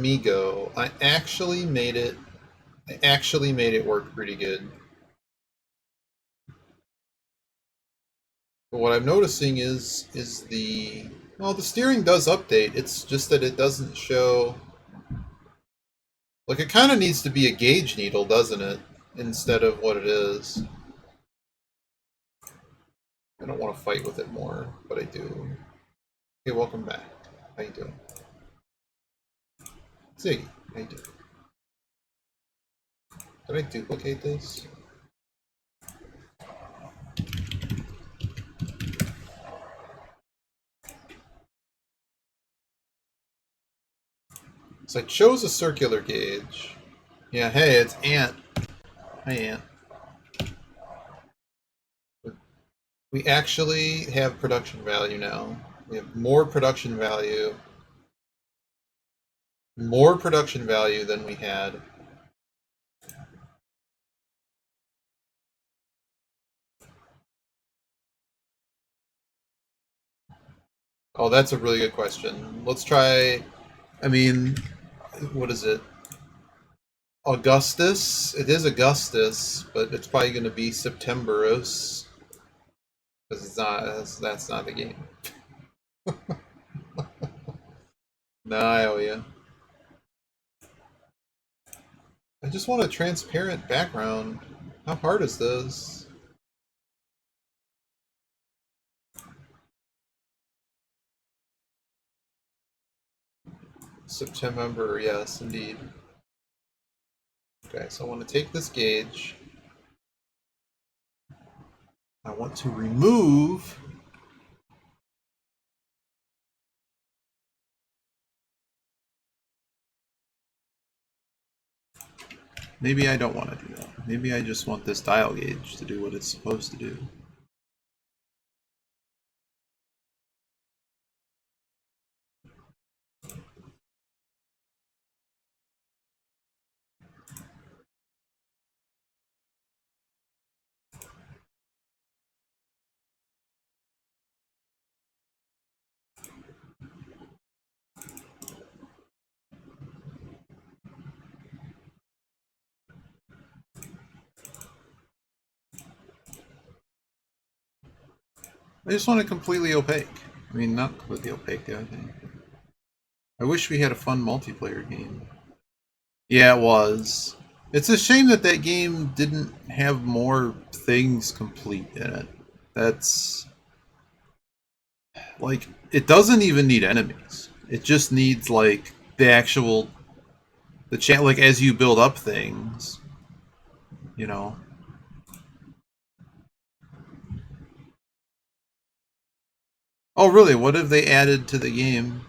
me go, I actually made it work pretty good. But what I'm noticing is the well, the steering does update. It's just that it doesn't show. Like, it kind of needs to be a gauge needle, doesn't it? Instead of what it is. I don't want to fight with it more, but I do. Hey, welcome back. How you doing? Ziggy, how you doing? Did I duplicate this? So I chose a circular gauge. Yeah, hey, it's Ant. Hi, Ant. We actually have production value now. We have more production value. More production value than we had. Oh, that's a really good question. Let's try. I mean, what is it? Augustus? It is Augustus, but it's probably going to be Septemberus. Because it's not. That's not the game. No, I owe you. I just want a transparent background. How hard is this? September, yes, indeed. Okay, so I want to take this gauge. I want to remove. Maybe I don't want to do that. Maybe I just want this dial gauge to do what it's supposed to do. I just want it completely opaque. I mean, not completely opaque, I think. I wish we had a fun multiplayer game. Yeah, it was. It's a shame that that game didn't have more things complete in it. That's like, it doesn't even need enemies. It just needs like the actual like as you build up things, you know. Oh, really? What have they added to the game?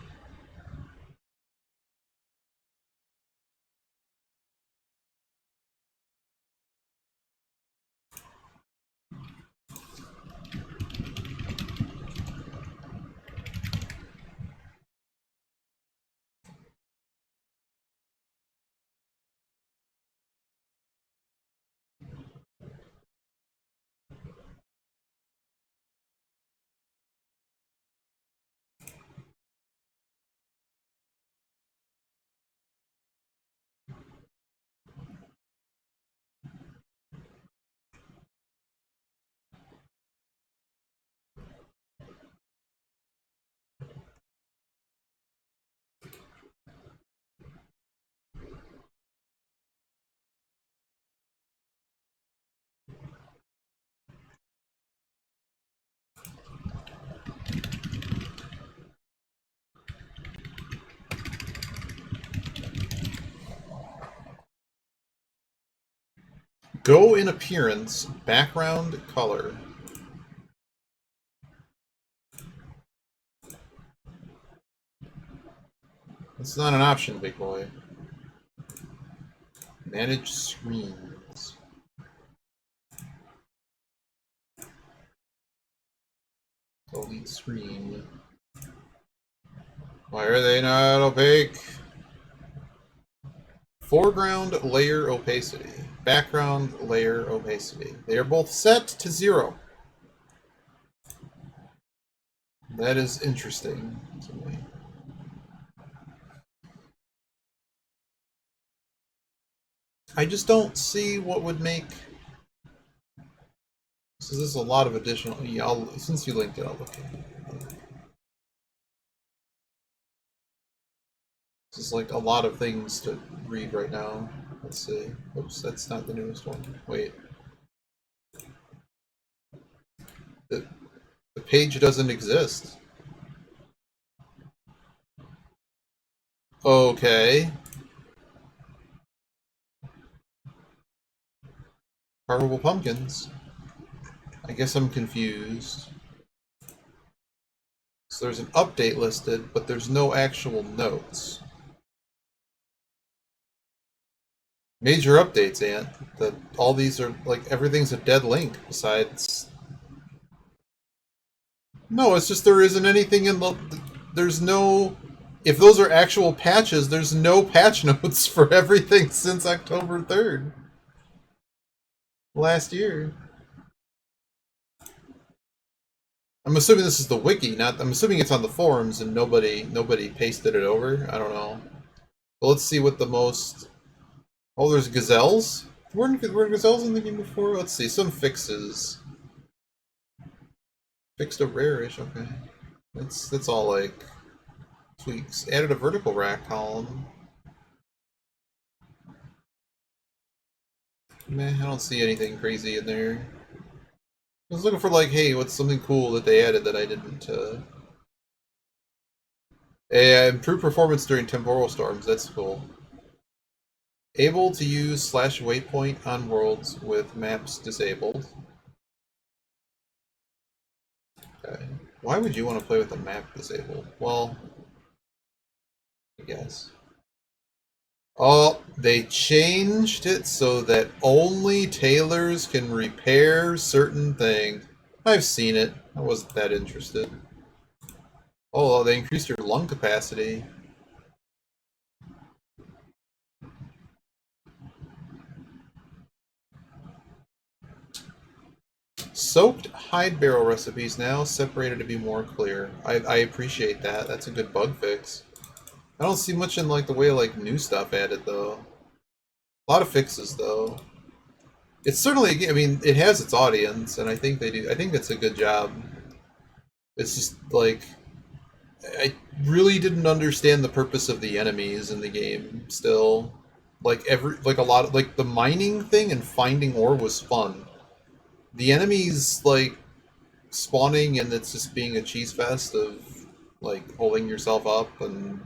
Go in appearance, background color. It's not an option, big boy. Manage screens. Delete screen. Why are they not opaque? Foreground layer opacity. Background layer opacity. They are both set to 0. That is interesting to me. I just don't see what would make... So this is a lot of additional... Yeah, since you linked it, I'll look at it. This is like a lot of things to read right now. Let's see. Oops, that's not the newest one. Wait. The page doesn't exist. Okay. Carnival Pumpkins. I guess I'm confused. So there's an update listed, but there's no actual notes. Major updates, Ant. All these are, like, everything's a dead link besides... No, it's just there isn't anything in the... There's no... If those are actual patches, there's no patch notes for everything since October 3rd. Last year. I'm assuming this is the wiki, not... I'm assuming it's on the forums and nobody pasted it over. I don't know. But let's see what the most... Oh, there's gazelles? Weren't gazelles in the game before? Let's see, some fixes. Fixed a rare-ish, okay. That's all, like, tweaks. Added a vertical rack column. Meh, I don't see anything crazy in there. I was looking for, like, hey, what's something cool that they added that I didn't, improved performance during temporal storms, that's cool. Able to use /waypoint on worlds with maps disabled. Okay. Why would you want to play with a map disabled? Well, I guess. Oh, they changed it so that only tailors can repair certain things. I've seen it. I wasn't that interested. Oh, they increased your lung capacity. Soaked hide barrel recipes now separated to be more clear. I appreciate that. That's a good bug fix. I don't see much in like the way of like new stuff added though. A lot of fixes though. It's certainly, I mean, it has its audience, and I think they do. I think it's a good job. It's just like I really didn't understand the purpose of the enemies in the game. Still, like a lot of like the mining thing and finding ore was fun. The enemies, like, spawning and it's just being a cheese fest of, like, holding yourself up, and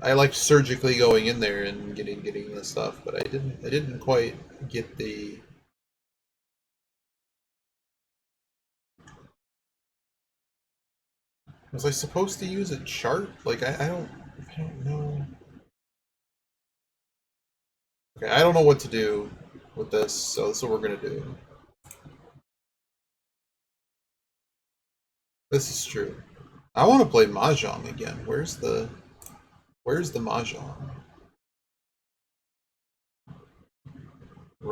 I liked surgically going in there and getting this stuff, but I didn't quite get the... Was I supposed to use a chart? Like, I don't know. Okay, I don't know what to do with this, so that's what we're gonna do. This is true. I want to play Mahjong again. Where's the Mahjong?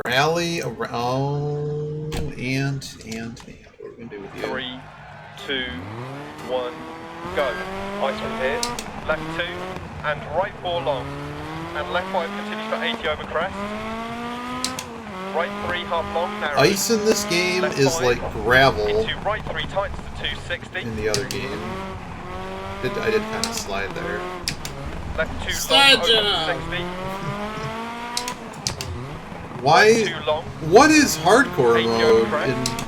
Rally around and what are we gonna do with you? 3, 2, 1, go. Ice from here, left 2, and right 4 long. And left 5 continues for 80 over crest. Right 3 half long, narrow. Ice in this game left is 5, like gravel. Into right 3 tights to 260. In the other game. I did kind of slide there. Left 2 Slide long, jump. over 60. Why? Right 2 long. What is hardcore 80 mode? over crest.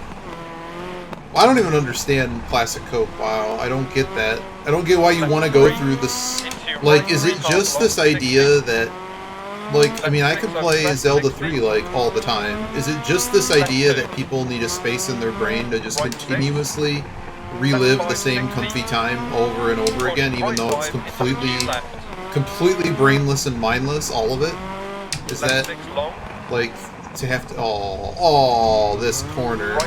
I don't even understand Classic Cope. Wow, I don't get that. I don't get why you want to go through this. Like, is it just this idea that, like, I mean, I could play Zelda 3, like, all the time. Is it just this idea that people need a space in their brain to just continuously relive the same comfy time over and over again, even though it's completely brainless and mindless, all of it? Is that, like, to have to... Oh, this corner.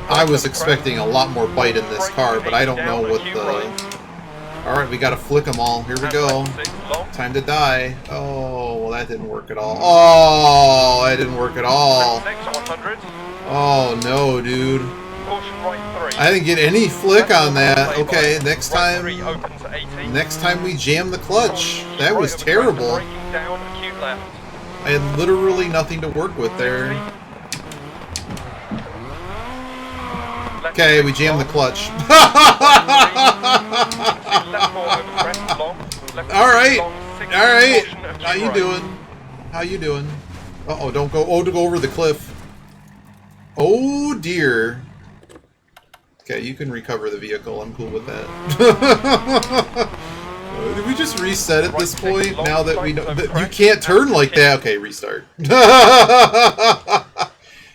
I was expecting a lot more bite in this car, but I don't know what the... Alright, we gotta flick them all. Here we go. Time to die. Oh, well that didn't work at all. Oh, that didn't work at all. Oh no, dude. I didn't get any flick on that. Okay, next time next time we jam the clutch. Caution, That right was over crest, terrible. braking down, acute left. I had literally nothing to work with there. 60. Left Okay, we 6 jammed the long. clutch. Into left 4 over crest, long. Left Alright, 6 long, 60, alright. caution, acute How you right. doing? How you doing? Uh-oh, don't go, to go over the cliff. Oh dear. Okay, you can recover the vehicle. I'm cool with that. Did we just reset at this point? Now that we know that you can't turn like that. Okay, restart.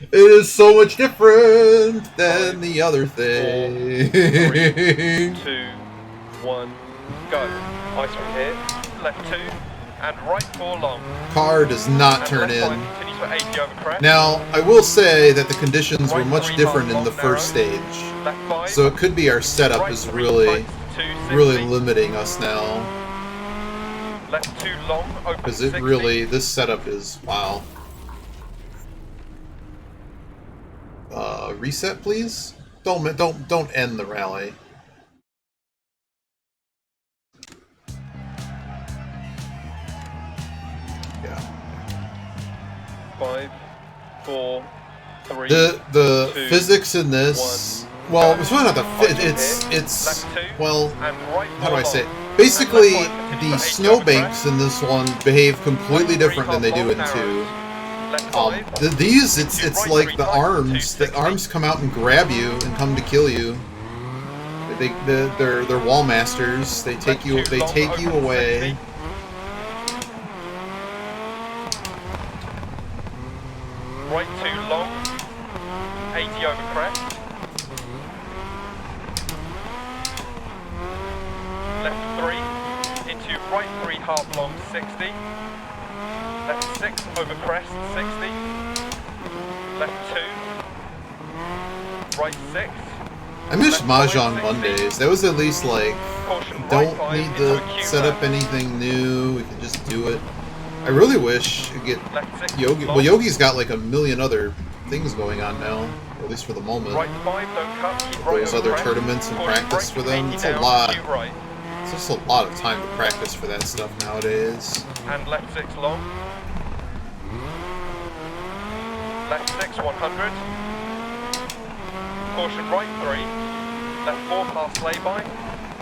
It is so much different than the other thing. 3, 2, 1, go. Ice from here. Left 2 and right 4 long. Car does not And turn left 5 in. continues for 80 over crest. Now, I will say that the conditions were Right much 3 different half in the long, first narrow. stage. Left 5. So it could be our setup right is 3 really, tights to 260. really limiting us now. Left 2 long, open Because it 60. really, this setup is, wow. Reset, please? Don't end the rally. Yeah. 5, 4, 3. The 2, physics in this, well, it's not the it's well, and right how do I 4 say it? long. Basically, And left 5 the continues for 80 snow over banks crest. in this one behave completely Right 3 different than they half do long, in narrows. 2. Left 5. These, it's Into right like 3 the tights to arms. The 260. arms come out and grab you and come to kill you. They're wall masters. They take you. Left 2 They long, take you open away. 60. Right 2 long, 80 over crest. Left 3, into right 3 half long, 60. Left 6 over crest, 60. Left 2, right 6. I miss Left 5, Mahjong 60. Mondays. That was at least like, Caution, right don't 5 need into to acute set up left. anything new. We can just do it. I really wish to get Left 6 Yogi. long. Well, Yogi's got like a million other things going on now, or at least for the moment. Right 5, don't cut, keep right Those over other crest. tournaments and Caution, practice brake, for them. 80 It's a down, lot. acute right. It's just a lot of time to practice for that stuff nowadays. And left 6 long. Left 6, 100. Caution, right 3. Left 4 past lay-by.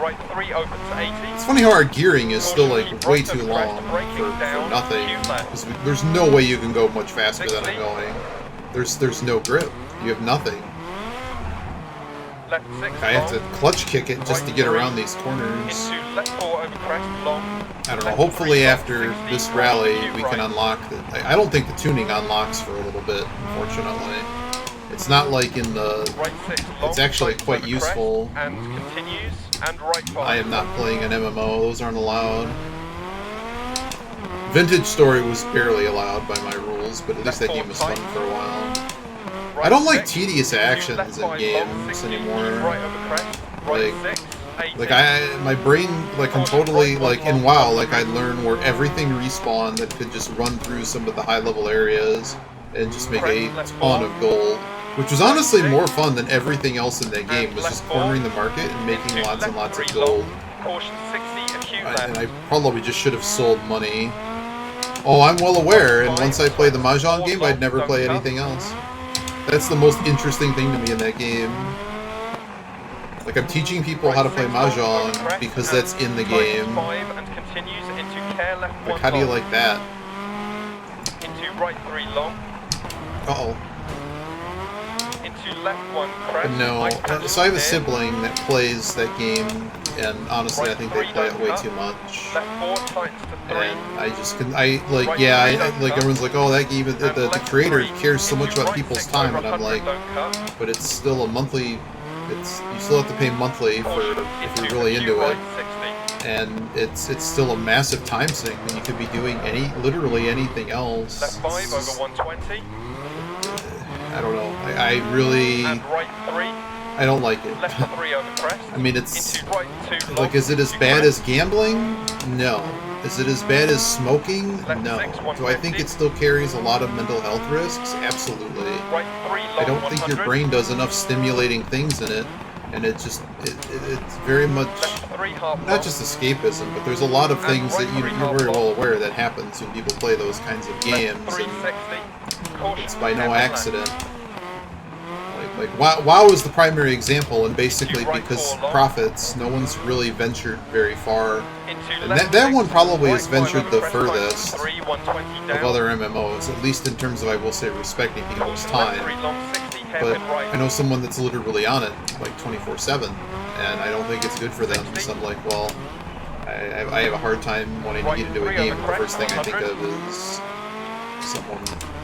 Right 3 open to 80. It's funny how our gearing is still like Keep way right too over long crest, braking for down, nothing. acute left. 'Cause there's no way you can go much faster than 60. I'm going. There's no grip. You have nothing. Left 6 I have to long. clutch kick it just to get Right around these corners. Into left 4 over crest, long. I don't know. Left Hopefully 3 after 60, this right, rally acute we right. can unlock the... I don't think the tuning unlocks for a little bit, unfortunately. It's not like in the... Right 6 long. It's actually straight quite over useful. crest, and continues. And right 5. I am not playing an MMO. Those aren't allowed. Vintage Story was barely allowed by my rules, but at least that game was fun for a while. Right I don't like 6, tedious into actions left in 5 long, games 60, anymore. Right over crest. Right Like- 6, 80. Like my brain, like I'm totally, like in WoW, like I learned where everything respawned that could just run through some of the high level areas and just make a ton of gold. Which was honestly more fun than everything else in that game, was just cornering the market and making Into lots and left lots of 3 gold. long. Caution 60, acute And left. I probably just should have sold money. Oh, I'm well aware, and once I play the Mahjong game, I'd never play anything else. That's the most interesting thing to me in that game. Like, I'm teaching people how to play Mahjong because that's in the game. 5 and continues into care left 1 Like, how do you long. like that? Into right 3 long. Uh-oh. Into left 1 crest. No. Ice patch So I have a here. sibling that plays that game, and honestly, I think they Right play it three way don't too cut. much. Left 4 tightens to 3. And I just can, like, Right yeah, three don't like cut. everyone's like, oh, that game, the And left creator 3 cares so much into about right people's 6 time, over and I'm 100, like, don't cut. but it's still a monthly, you still have to pay monthly for Caution if into you're really acute into it. right 60. And it's still a massive time sink when you could be doing literally anything else. Left 5 It's over just- 120. I don't know. I really, And right 3. I don't like it. Left 3 over crest. I mean, it's Into right 2 long. like, is it as to bad crest. as gambling? No. Is it as bad as smoking? Left No. 6, Do I think 150. it still carries a lot of mental health risks? Absolutely. Right 3 long I don't think your 100. brain does enough stimulating things in it and it's very much Left 3 half not just escapism, but there's a lot of things that you're very well aware that happens when people play those kinds of games, left and 360. Caution, it's by no heavy left. accident. Like WoW is the primary example, and basically Into right because 4 long. profits, no one's really ventured very far. Into And left that 6, one probably has right 5 ventured over the crest, furthest 3, 120 down. of other MMOs, at least in terms of, I will say, respecting people's Caution, left 3 time. long, 60, But hairpin right. I know someone that's literally on it like 24/7, and I don't think it's good for them. So I'm like, well, I have a hard time wanting to get into a game. The first thing I think of is someone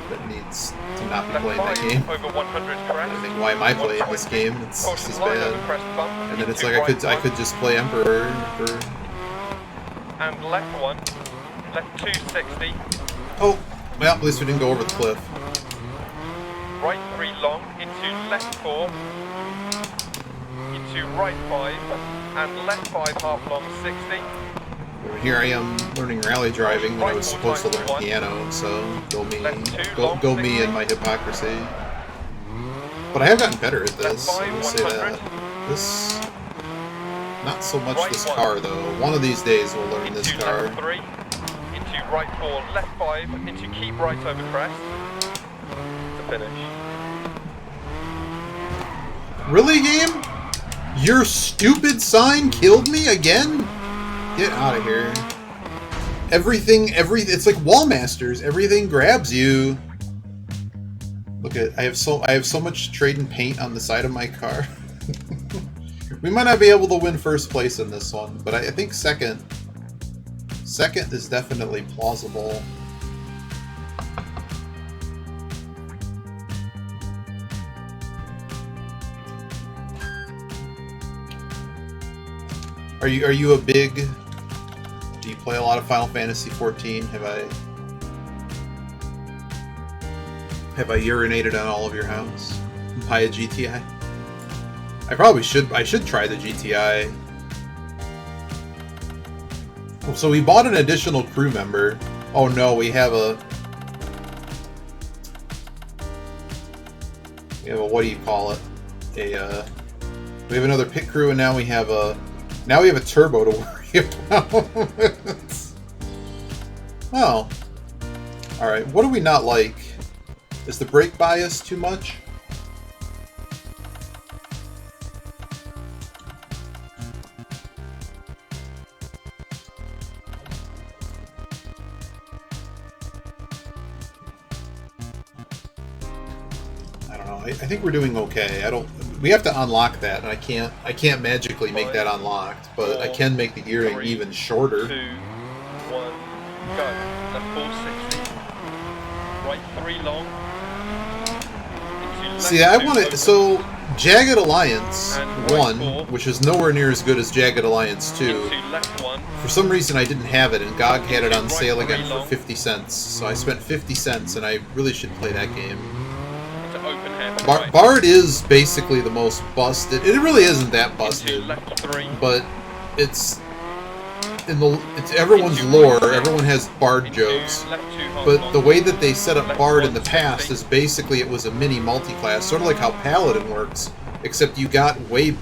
that needs to not be Left playing that 5 game. over 100 crest. I think, why am I playing this game? It's Caution, just line bad. over crest bump. And then it's Into like right I 1. could just play Emperor for. And left 1. Left 260. Oh, well, at least we didn't go over the cliff. Right 3 long. Into left 4. Into right 5. And left 5 half long, 60. Here I am learning rally driving when I was supposed to learn piano, so go me, go me and my hypocrisy. But I have gotten better at this, I will say that. This, not so much this car though. One of these days we'll learn this Into car. left 3. Into right 4, left 5. Into keep right over crest. To finish. Really, game? Your stupid sign killed me again? Get out of here. It's like Wallmasters. Everything grabs you. Look at, I have so much trade and paint on the side of my car. We might not be able to win first place in this one, but I think second is definitely plausible. Are you a big? Do you play a lot of Final Fantasy 14? Have I urinated on all of your house? Buy a GTI? I probably should. I should try the GTI. Oh, so we bought an additional crew member. Oh no, we have a what do you call it? We have another pit crew, and now we have a turbo to worry about. Well, all right. What do we not like? Is the brake bias too much? I don't know. I think we're doing okay. We have to unlock that, and I can't magically make that unlocked, but I can make the gearing even shorter. 2, 1, go. Left 460. Right 3 long. See, I want it. So, Jagged Alliance 1, which is nowhere near as good as Jagged Alliance 2. For some reason, I didn't have it, and GOG had it on sale again for 50 cents. So I spent 50 cents, and I really should play that game. Bard is basically the most busted. It really isn't that busted, but it's everyone's lore. Everyone has Bard jokes, but the way that they set up Bard in the past is basically it was a mini multi-class, sort of like how Paladin works, except you got way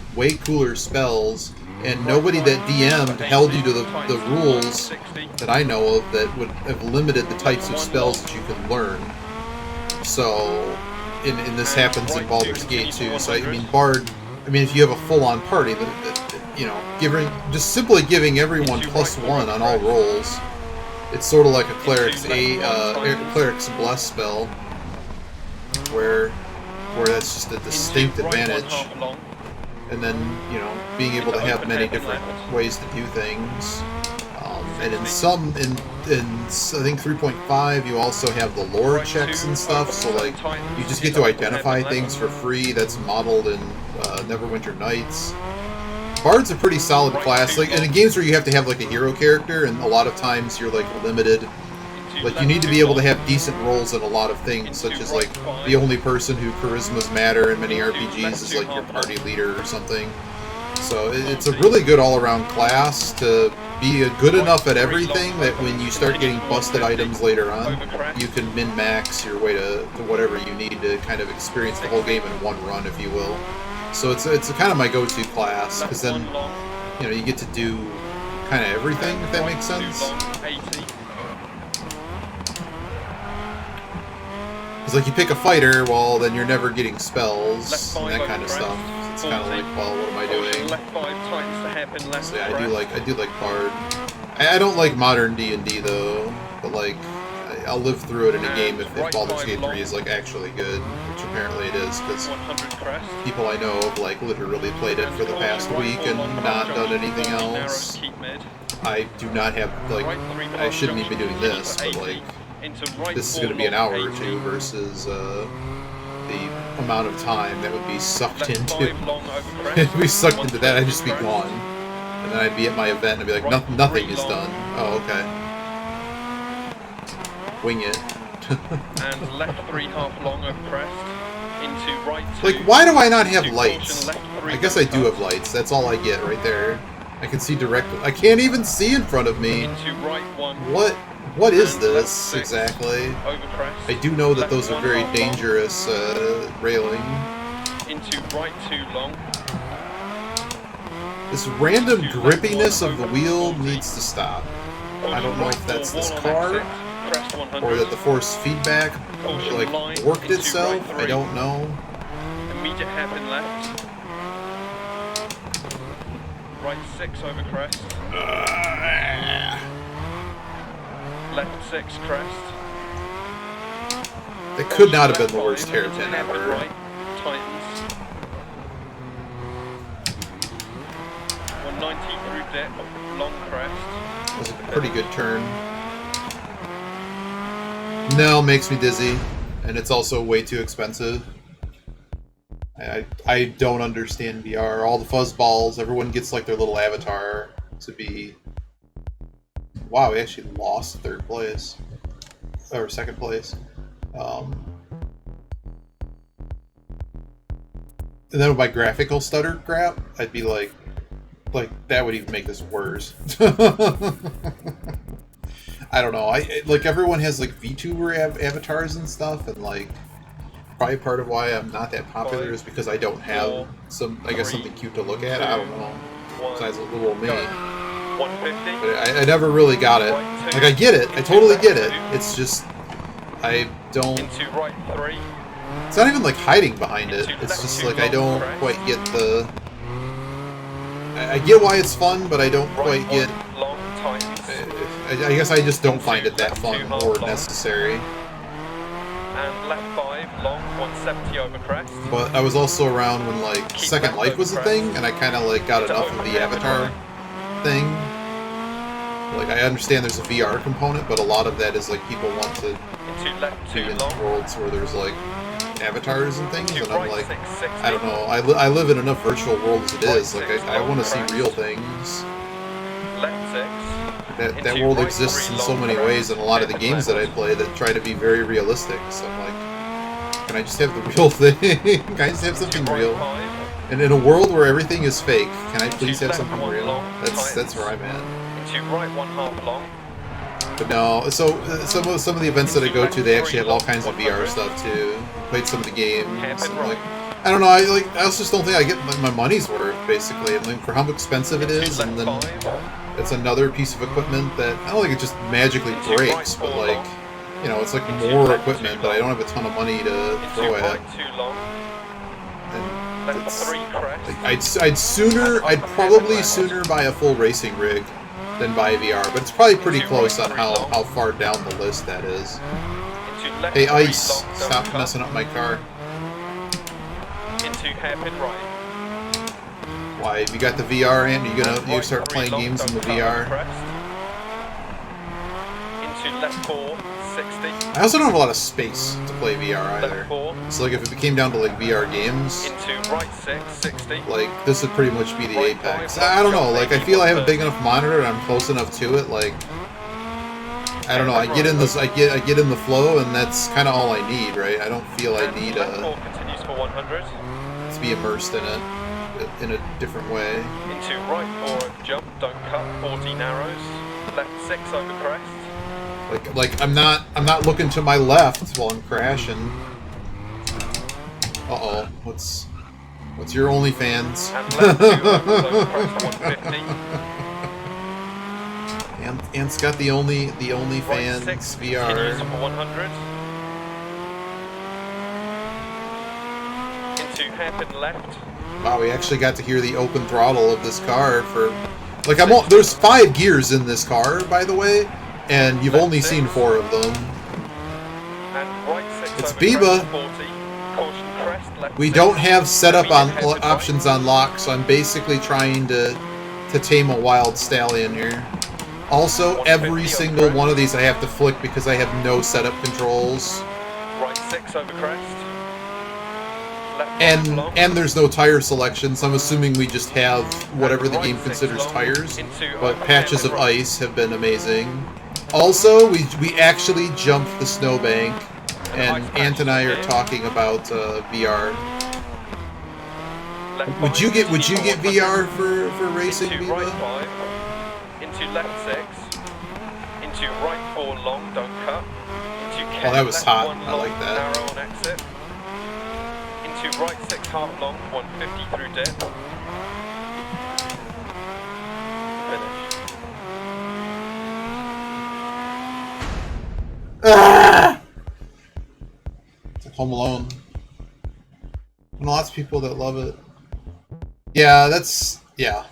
cooler spells, and nobody that DM'd held you to the rules that I know of that would have limited the types of spells that you could learn. So. And this happens in Baldur's Gate too. So I mean, Bard. I mean, if you have a full-on party, you know, just simply giving everyone +1 on all rolls, it's sort of like a cleric's bless spell, where that's just a distinct advantage. And then being able to have many different ways to do things. And in I think 3.5, you also have the lore checks and stuff, so like, you just get to identify things for free. That's modeled in Neverwinter Nights. Bard's a pretty solid class, like, and in games where you have to have like a hero character, and a lot of times you're like limited. Like, you need to be able to have decent roles in a lot of things, such as like, the only person who charismas matter in many RPGs is like your party leader or something. So it's a really good all-around class to be good enough at everything that when you start getting busted items later on, you can min-max your way to whatever you need to kind of experience the whole game in one run, if you will. So it's kind of my go-to class, because then, Left 1 long. you know, you get to do kind of everything, if that Right makes 2 sense. long, 80. Because, like, you pick a fighter, well, then you're never getting spells Left 5 and that kind of over stuff. crest, It's kind of 40. like, well, what am I Caution, doing? left 5 tightens the hairpin left. So yeah, crest. I do like Bard. I don't like modern D&D though, but like I'll live through it in a And game if right Baldur's 5 Gate long. 3 is like actually good, which apparently it is, because 100 crest. people I know have like literally played it And for the caution, past right week 4 and long, not half done junction, anything 40 narrows, else. keep mid. I do not have like Right 3 I past shouldn't even be junction, doing keep this, to but 80. like Into right this is 4 going to be an long, hour or 80. two versus the amount of time that would be sucked Left into. 5 long over crest. If we sucked into that, I'd just be crest. gone. And then I'd be at my event and I'd be like, Right, nothing 3 is long. done. Oh, okay. Wing it. And left 3 half long over crest. Into right 2. Like, why do I not have Into lights? caution, left 3 I guess I don't do cut. have lights. That's all I get right there. I can see directly. I can't even see in front of me. Into right 1. What is And left this 6. exactly? Over crest. I do know that Left those are 1 very half long. dangerous railing. Into right 2 long. This random Into left grippiness 1 of the over wheel 40. needs to stop. Caution, I don't know right if that's 4 this wall on car, exit. Crest 100. or that the force feedback Caution, like line worked into itself. right 3. I don't know. Immediate hairpin left. Right 6 over crest. Left 6 crest. That could not have been Left the worst 5 into hairpin hairpin ever. Right, tightens. 190 through dip, long crest. That was a pretty good turn. No, makes me dizzy, and it's also way too expensive. I don't understand VR. All the fuzz balls, everyone gets like their little avatar to be. Wow, we actually lost third place or second place. And then with my graphical stutter crap, I'd be like that would even make this worse. I don't know. Like everyone has like VTuber avatars and stuff, and like probably part of why I'm not that popular is because I don't have something cute to look at. I don't know. Besides a little me. 150. But I never really got it. Like I get it. I totally get it. It's just I don't. Into right 3. It's not even like hiding behind it. It's just like I don't quite get the. I get why it's fun, but I don't quite get. Long tightens. I guess I just don't find it that fun or necessary. And left 5 long, 170 over crest. But I was also around when like Second Life was a thing, and I kind of like got enough of the avatar thing. Like I understand there's a VR component, but a lot of that is like people want to Into left be 2 in long. worlds where there's like avatars and things, To and I'm right like, 660. I don't know. I live in enough virtual worlds as it is. Like I want to see real things. Left 6. That world exists in so many ways, and a lot of the games that I play that try to be very realistic. So I'm like, can I just have the real thing? Can I just have something real? And in a world where everything is fake, can I please have something real? That's where I'm at. Into right 1/2 long. But no, so some of the events that I go to, they actually have all kinds of VR stuff too. Played some of the games. And like, I don't know. I also just don't think I get my money's worth basically. And like for how expensive it is, and then it's another piece of equipment that I don't think it just magically breaks, but like, you know, it's like more equipment, but I don't have a ton of money to throw at it. And it's, I'd probably sooner buy a full racing rig than buy VR, but it's probably pretty close on how far down the list that is. Hey Ice, stop messing up my car. Into hairpin right. Why? Have you got the VR in? You start playing games in the VR? Into left 4, 60. I also don't have a lot of space to play VR either. Left 4. So like if it came down to like VR games, Into right 6, 60. like this would pretty much be the apex. I don't know, like I feel I have a big enough monitor and I'm close enough to it, like I don't know, I get in this I get in the flow and that's kinda all I need, right? I don't feel I need continues for 100. to be immersed in it in a different way. Into right 4 jump, don't cut, 40 narrows. Left 6 over crest. Like I'm not looking to my left while I'm crashing. Uh-oh, what's What's your OnlyFans? And left 2 opens over crest 150. Ant's got the Right OnlyFans 6 VR. continues for 100. Into hairpin left. Wow, we actually got to hear the open throttle of this car for, like, there's 5 gears in this car, by the way, and you've only seen 4 of them. And right 6 It's over Biba. crest 40. Caution crest left We 6. don't have setup on Immediate hairpin options on lock, so I'm basically trying to tame a wild stallion here. Also, every single one of these I have to flick because I have no setup controls. Right 6 over crest. Left 5 long. And there's no tire selection, so I'm assuming we just have whatever the Right game 6 considers long tires. into But open patches of hairpin right. ice have been amazing. Also, we actually jumped the snowbank, and Ant and I are talking about VR. Left Would 5 you get continue for VR 100. for racing, Into right Viva? 5. Into left 6. Into right 4 long, don't cut. Into Oh, that was left hot. 1 I long, like that. narrow on exit. Into right 6 half long, 150 through dip. Finish. Ah! It's like Home Alone. And lots of people that love it. Yeah, yeah.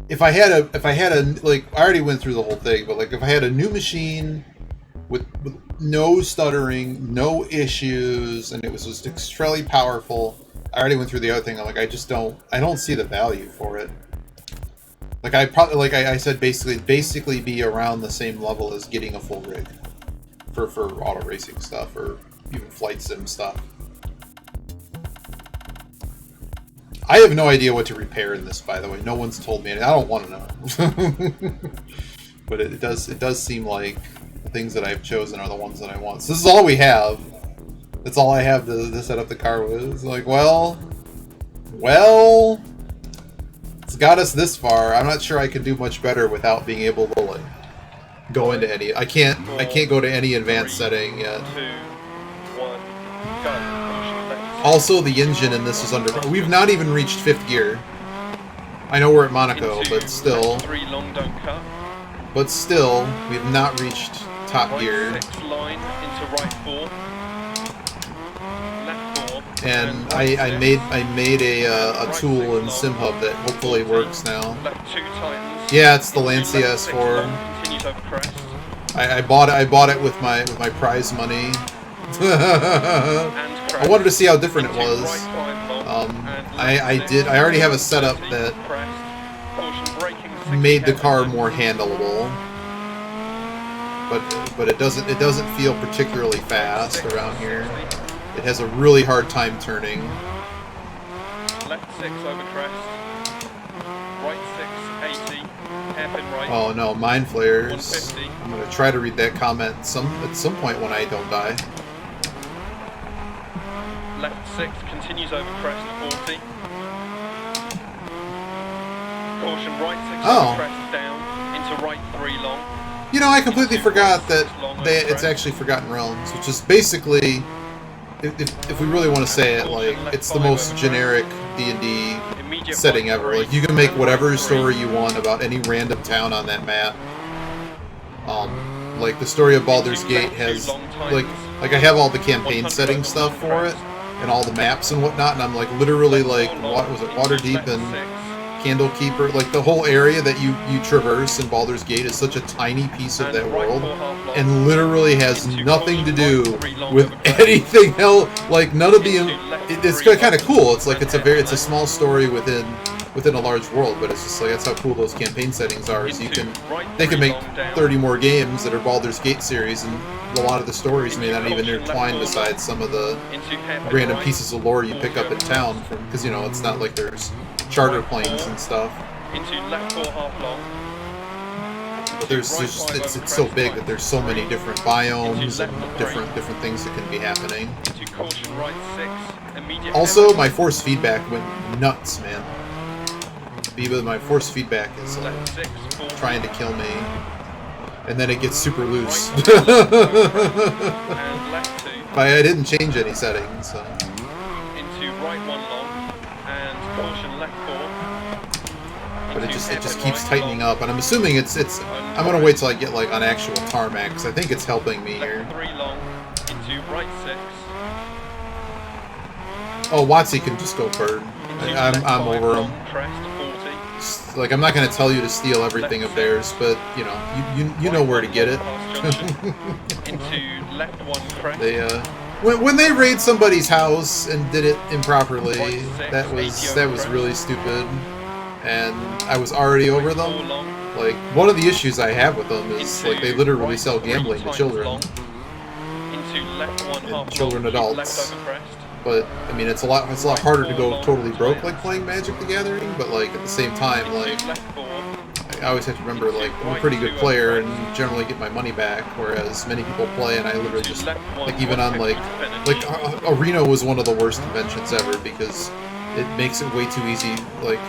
If I had a, like, I already went through the whole thing, but like, if I had a new machine with no stuttering, no issues, and it was just extremely powerful, I already went through the other thing. I'm like, I don't see the value for it. Like, I said, basically be around the same level as getting a full rig for auto racing stuff or even flight sim stuff. I have no idea what to repair in this, by the way. No one's told me. I don't want to know. But it does seem like the things that I've chosen are the ones that I want. So this is all we have. That's all I have to set up the car with. It's like, well, it's got us this far. I'm not sure I could do much better without being able to, like, go into any. I can't go to any advanced setting yet. 2, 1, go. Also, the engine in this is under. We've not even reached 5th gear. I know we're at Monaco, but still. 3 long, don't cut. But still, we've not reached top Right gear. 6 line into right 4. Left 4. And right I 6. made a tool in SimHub that hopefully works now. Left 2 tightens. Yeah, it's the Into Lancia left 6 S4. long, continues over crest. I bought it with my prize money. I wanted to see how different it was. I already have a setup that made the car more handleable, but it doesn't feel particularly fast around here. It has a really hard time turning. Left 6 over crest. Right 6 80. Hairpin right. Oh no, mind flares. 150. I'm gonna try to read that comment at some point when I don't die. Left 6 continues over crest 40. Caution right 6 over crest down into right 3 long. You know, I completely forgot that it's actually Forgotten Realms, which is basically, if we really want to say it, like, it's the most generic D&D setting ever. Like, you can make whatever story you want about any random town on that map. Like, the story of Baldur's Gate has, like I have all the campaign setting stuff for it, and all the maps and whatnot, and I'm like, literally, like, what was it, Waterdeep and Candlekeeper, like, the whole area that you traverse in Baldur's Gate is such a tiny piece of that world, and literally has nothing to do with anything else. Like, none of the, it's kind of cool. It's like, it's a small story within a large world, but it's just like, that's how cool those campaign settings are. Is they can make 30 more games that are Baldur's Gate series, and a lot of the stories may not even intertwine besides some of the random pieces of lore you pick up in town, because, you know, it's not like there's charter planes and stuff. Into left 4 half long. But it's so big that there's so many different biomes and different things that can be happening. Into caution right 6. Immediate Also, my force feedback went nuts, man. Biba, my force feedback is trying to kill me, and then it gets super loose. And left 2. But I didn't change any settings, so. Into right 1 long, and caution left 4. But it just keeps tightening up, and I'm assuming it's. I'm gonna wait till I get like on actual tarmac, because I think it's helping me here. Left 3 long, into right 6. Oh, Watsy can just go bird. I'm over him. Crest 40. Like, I'm not gonna tell you to steal everything of theirs, but you know, you know where to get it. Into left 1 crest. They when they raid somebody's house and did it improperly, that was really stupid, and I was already over them. Like, one of the issues I have with them is like they literally sell gambling to children, and children, adults. But I mean, it's a lot harder to go totally broke like playing Magic the Gathering. But like at the same time, like I always have to remember, like, I'm a pretty good player and generally get my money back, whereas many people play and I literally just, like, even on like Arena was one of the worst conventions ever because it makes it way too easy. Like,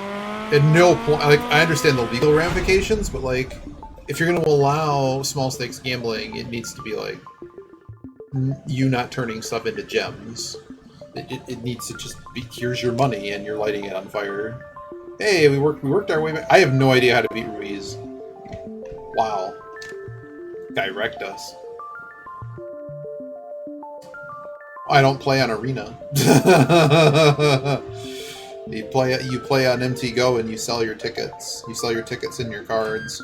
at no point, like, I understand the legal ramifications, but like, if you're going to allow small stakes gambling, it needs to be like you not turning stuff into gems. It needs to just be, here's your money and you're lighting it on fire. Hey, we worked our way back. I have no idea how to beat Ruiz. Wow. Guy wrecked us. I don't play on Arena. You play on MTGO and you sell your tickets. You sell your tickets and your cards.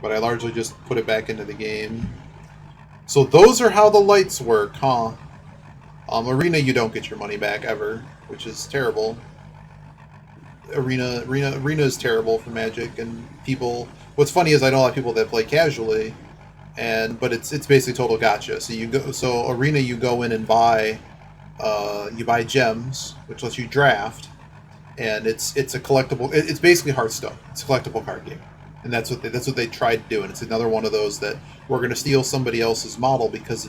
But I largely just put it back into the game. So those are how the lights work, huh? Arena, you don't get your money back ever, which is terrible. Arena is terrible for Magic, and people. What's funny is I know a lot of people that play casually, but it's basically total gotcha. So Arena, you go in and buy, you buy gems, which lets you draft, and it's a collectible. It's basically Hearthstone. It's a collectible card game. And that's what they tried to do, and it's another one of those that we're going to steal somebody else's model, because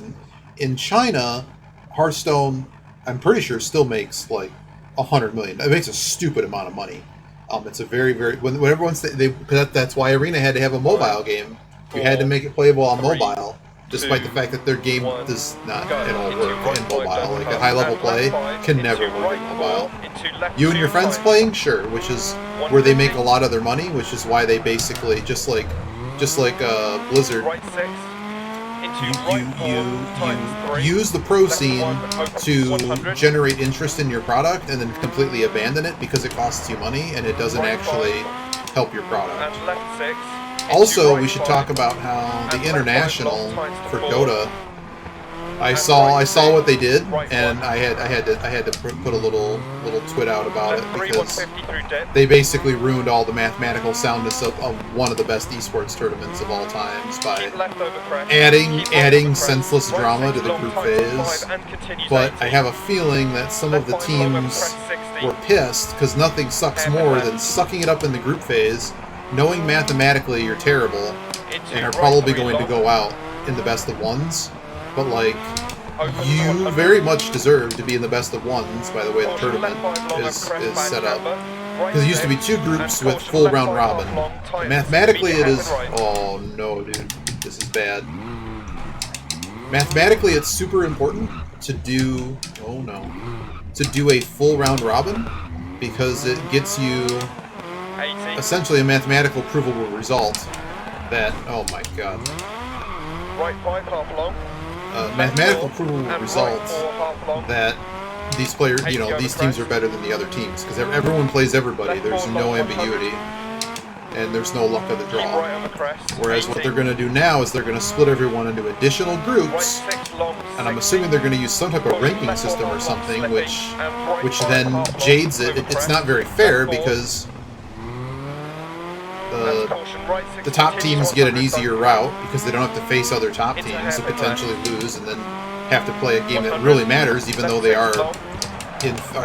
in China, Hearthstone, I'm pretty sure, still makes like $100 million. It makes a stupid amount of money. It's a very when everyone's that's why Arena had to have a mobile game. You had to make it playable on mobile, despite the fact that their game does not at all work in mobile. Like a high level play can never work in mobile. You and your friends playing, sure, which is where they make a lot of their money, which is why they basically just like Blizzard. You use the pro scene to generate interest in your product and then completely abandon it because it costs you money and it doesn't actually help your product. Also, we should talk about how the international for Dota. I saw what they did, and I had to put a little twit out about it because they basically ruined all the mathematical soundness of one of the best esports tournaments of all times by adding senseless drama to the group phase. But I have a feeling that some of the teams were pissed because nothing sucks more than sucking it up in the group phase, knowing mathematically you're terrible, and are probably going to go out in the best of ones. But, like, you very much deserve to be in the best of ones by the way the tournament is set up. Because it used to be 2 groups with full round robin. And mathematically it is... Oh, no, dude. This is bad. Mathematically it's super important to do... Oh, no. To do a full round robin, because it gets you essentially a mathematical provable result that... Oh, my God. Right 5, half long. Mathematical provable result that these players, these teams are better than the other teams because everyone plays everybody. There's no ambiguity, and there's no luck of the draw. Whereas what they're going to do now is they're going to split everyone into additional groups, and I'm assuming they're going to use some type of ranking system or something, which then jades it. It's not very fair because the top teams get an easier route because they don't have to face other top teams and potentially lose and then have to play a game that really matters, even though they are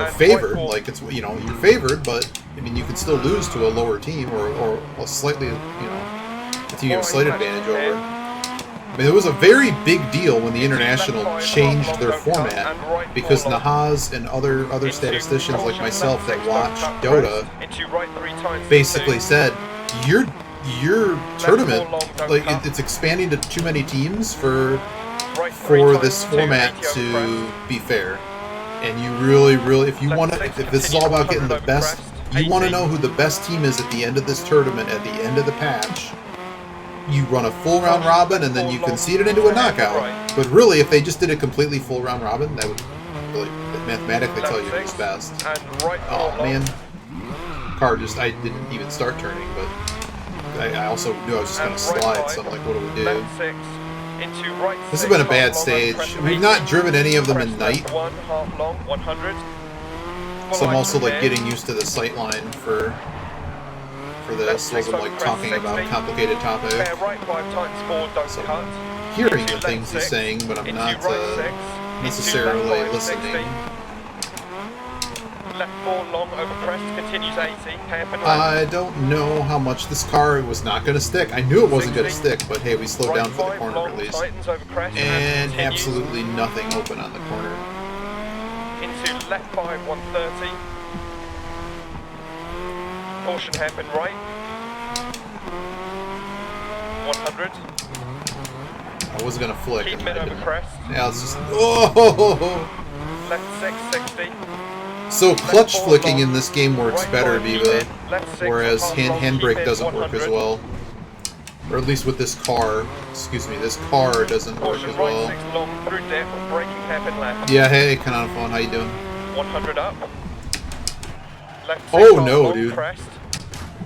favored. Like, it's, you're favored, but I mean, you can still lose to a lower team or a slightly, a team you have a slight advantage over. I mean, it was a very big deal when the International changed their format because Nahaz and other statisticians like myself that watch Dota basically said, your tournament, four long, don't like cut. it's expanding to too many teams for Right three this times format 280 over to crest. be fair. And you really, if you Left want to, six, if this is all continue about getting 100 the over best, crest, you want to 80. know who the best team is at the end of this tournament, at the end of the patch. You run a full round robin, and then you concede it into a knockout. But really, if they just did a completely full round robin, that would really mathematically tell you who's best. And right Oh man, car just, I didn't even start turning, but I also knew I was just going to slide, so I'm like, what do we do? Left six, into right This has six, been a half bad long, stage. crest We've 80. not driven any of them in Crest night, left one, half long, 100. so I'm also like Full getting used to the sight line for this, as I'm like talking about complicated topic. Bear right 5 times 4, don't So cut. hearing Into the things left he's six, saying, but I'm into not right six, necessarily into left 5, listening. 60. Left 4 long over crest, continues 80, hairpin left. I don't know how much this car was not going to stick. I knew it wasn't going to stick, but hey, we slowed Right down for the 5 corner long, at least. tightens over crest And continues. absolutely nothing open on the corner. Into left 5, 130. Caution hairpin right. 100. I was going to flick. Keep And mid I over didn't. crest. Yeah, it's just... Oh! Left 6, 60. So clutch four flicking long, in this game works right better, five, keep Viva, in. Left six, whereas half long, handbrake keep in, doesn't work as 100. well. Or at least with this car. Excuse me, this car doesn't work Caution as right well. 6 long through dip, braking hairpin left. Yeah, hey, Canonical Phone, how you doing? 100 up. Left 6 Oh half no, long, dude. crest.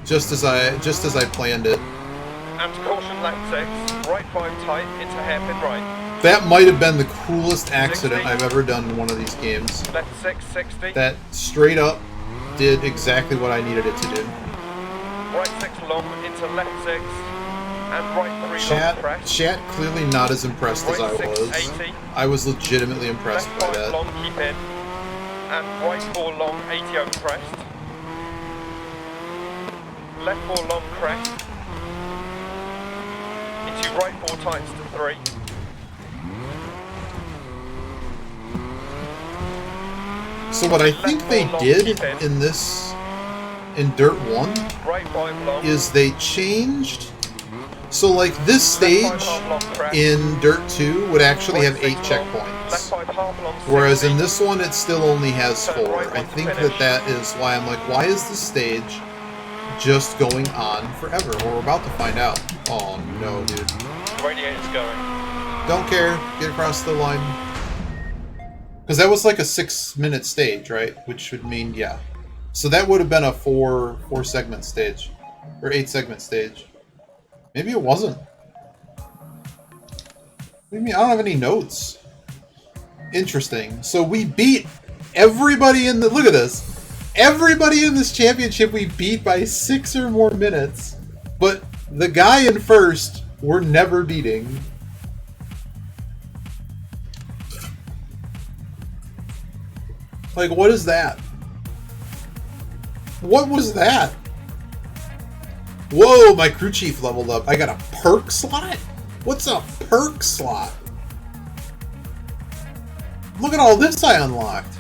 Just as I planned it. And caution left 6, right 5 tight, into hairpin right. That might have been the coolest accident I've ever done in one of these games. Left 6, 60. That straight up did exactly what I needed it to do. Right 6 long, into left 6. And right 3 long, crest. Chat clearly not as impressed as I Right 6, was. 80. I was legitimately impressed Left by 5 that. long, keep in. And right 4 long, 80 over crest. Left 4 long, crest. Into right 4 times to 3. So what I think they did in this, in Dirt 1, Right 5 long. is they changed. So like this stage in Dirt 2 would actually have 8 checkpoints. Left 5 half long, Whereas 60. in this one it still only has 4. Right I one to think finish. that is why I'm like, why is this stage just going on forever? Well, we're about to find out. Oh no, dude. Radiator's going. Don't care. Get across the line. Because that was like a 6-minute stage, right? Which would mean, yeah. So that would have been a 4 segment stage. Or 8 segment stage. Maybe it wasn't. What do you mean? I don't have any notes. Interesting. So we beat everybody in the... Look at this. Everybody in this championship we beat by 6 or more minutes. But the guy in first we're never beating. Like, what is that? What was that? Whoa, my crew chief leveled up. I got a perk slot? What's a perk slot? Look at all this I unlocked.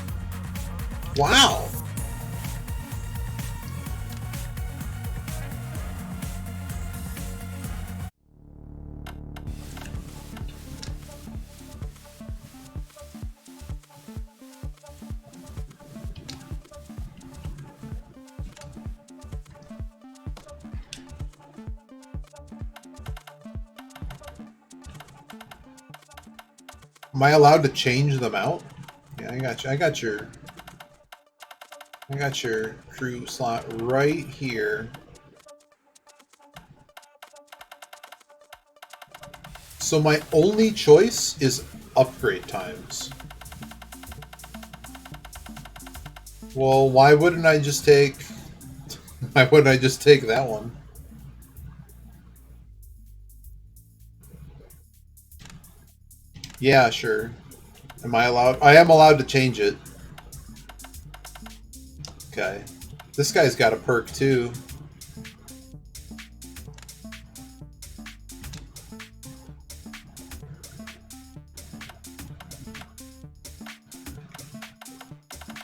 Wow. Am I allowed to change them out? Yeah, I got you. I got your crew slot right here. So my only choice is upgrade times. Well, why wouldn't I just take... Why wouldn't I just take that one? Yeah, sure. Am I allowed? I am allowed to change it. Okay. This guy's got a perk too.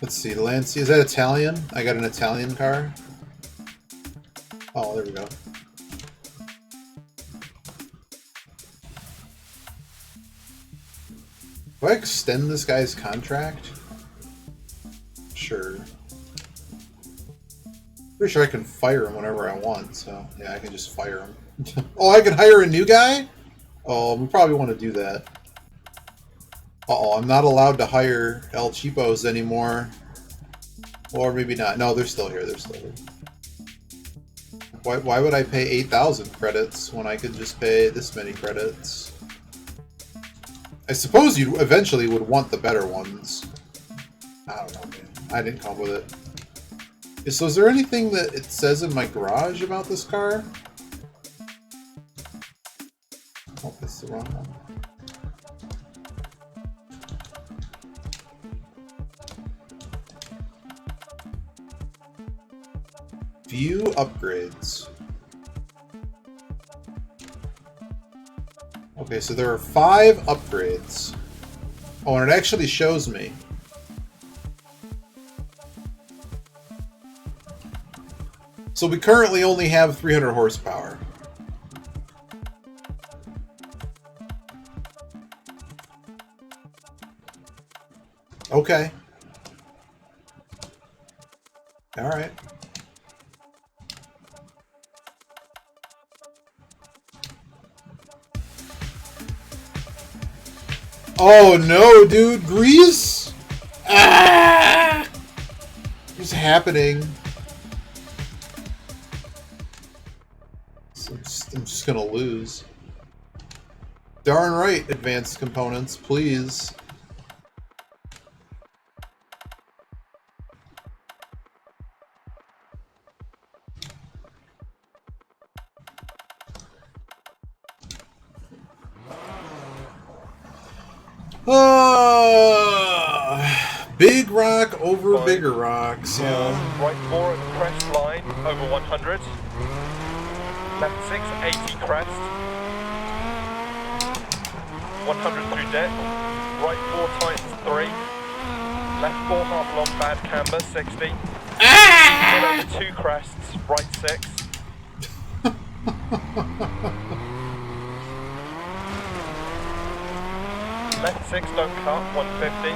Let's see, Lancia, is that Italian? I got an Italian car. Oh, there we go. Do I extend this guy's contract? Sure. Pretty sure I can fire him whenever I want, so yeah, I can just fire him. Oh, I can hire a new guy? Oh, we probably want to do that. Uh-oh, I'm not allowed to hire El Cheapos anymore. Or maybe not. No, they're still here. They're still here. Why would I pay 8,000 credits when I could just pay this many credits? I suppose you eventually would want the better ones. I don't know, man. I didn't come up with it. So is there anything that it says in my garage about this car? Oh, that's the wrong one. View upgrades. Okay, so there are 5 upgrades. Oh, and it actually shows me. So we currently only have 300 horsepower. Okay. All right. Oh no, dude, grease? Ah! What's happening? I'm just gonna lose. Darn right, advanced components, please. Big rock over bigger rock, so... Right 4 at the crest line, over 100. Left 6, 80 crest. 100 through deck. Right 4 tightens 3. Left 4 half long bad camber, 60. Over 2 crests, right 6. Left 6 don't cut, 150.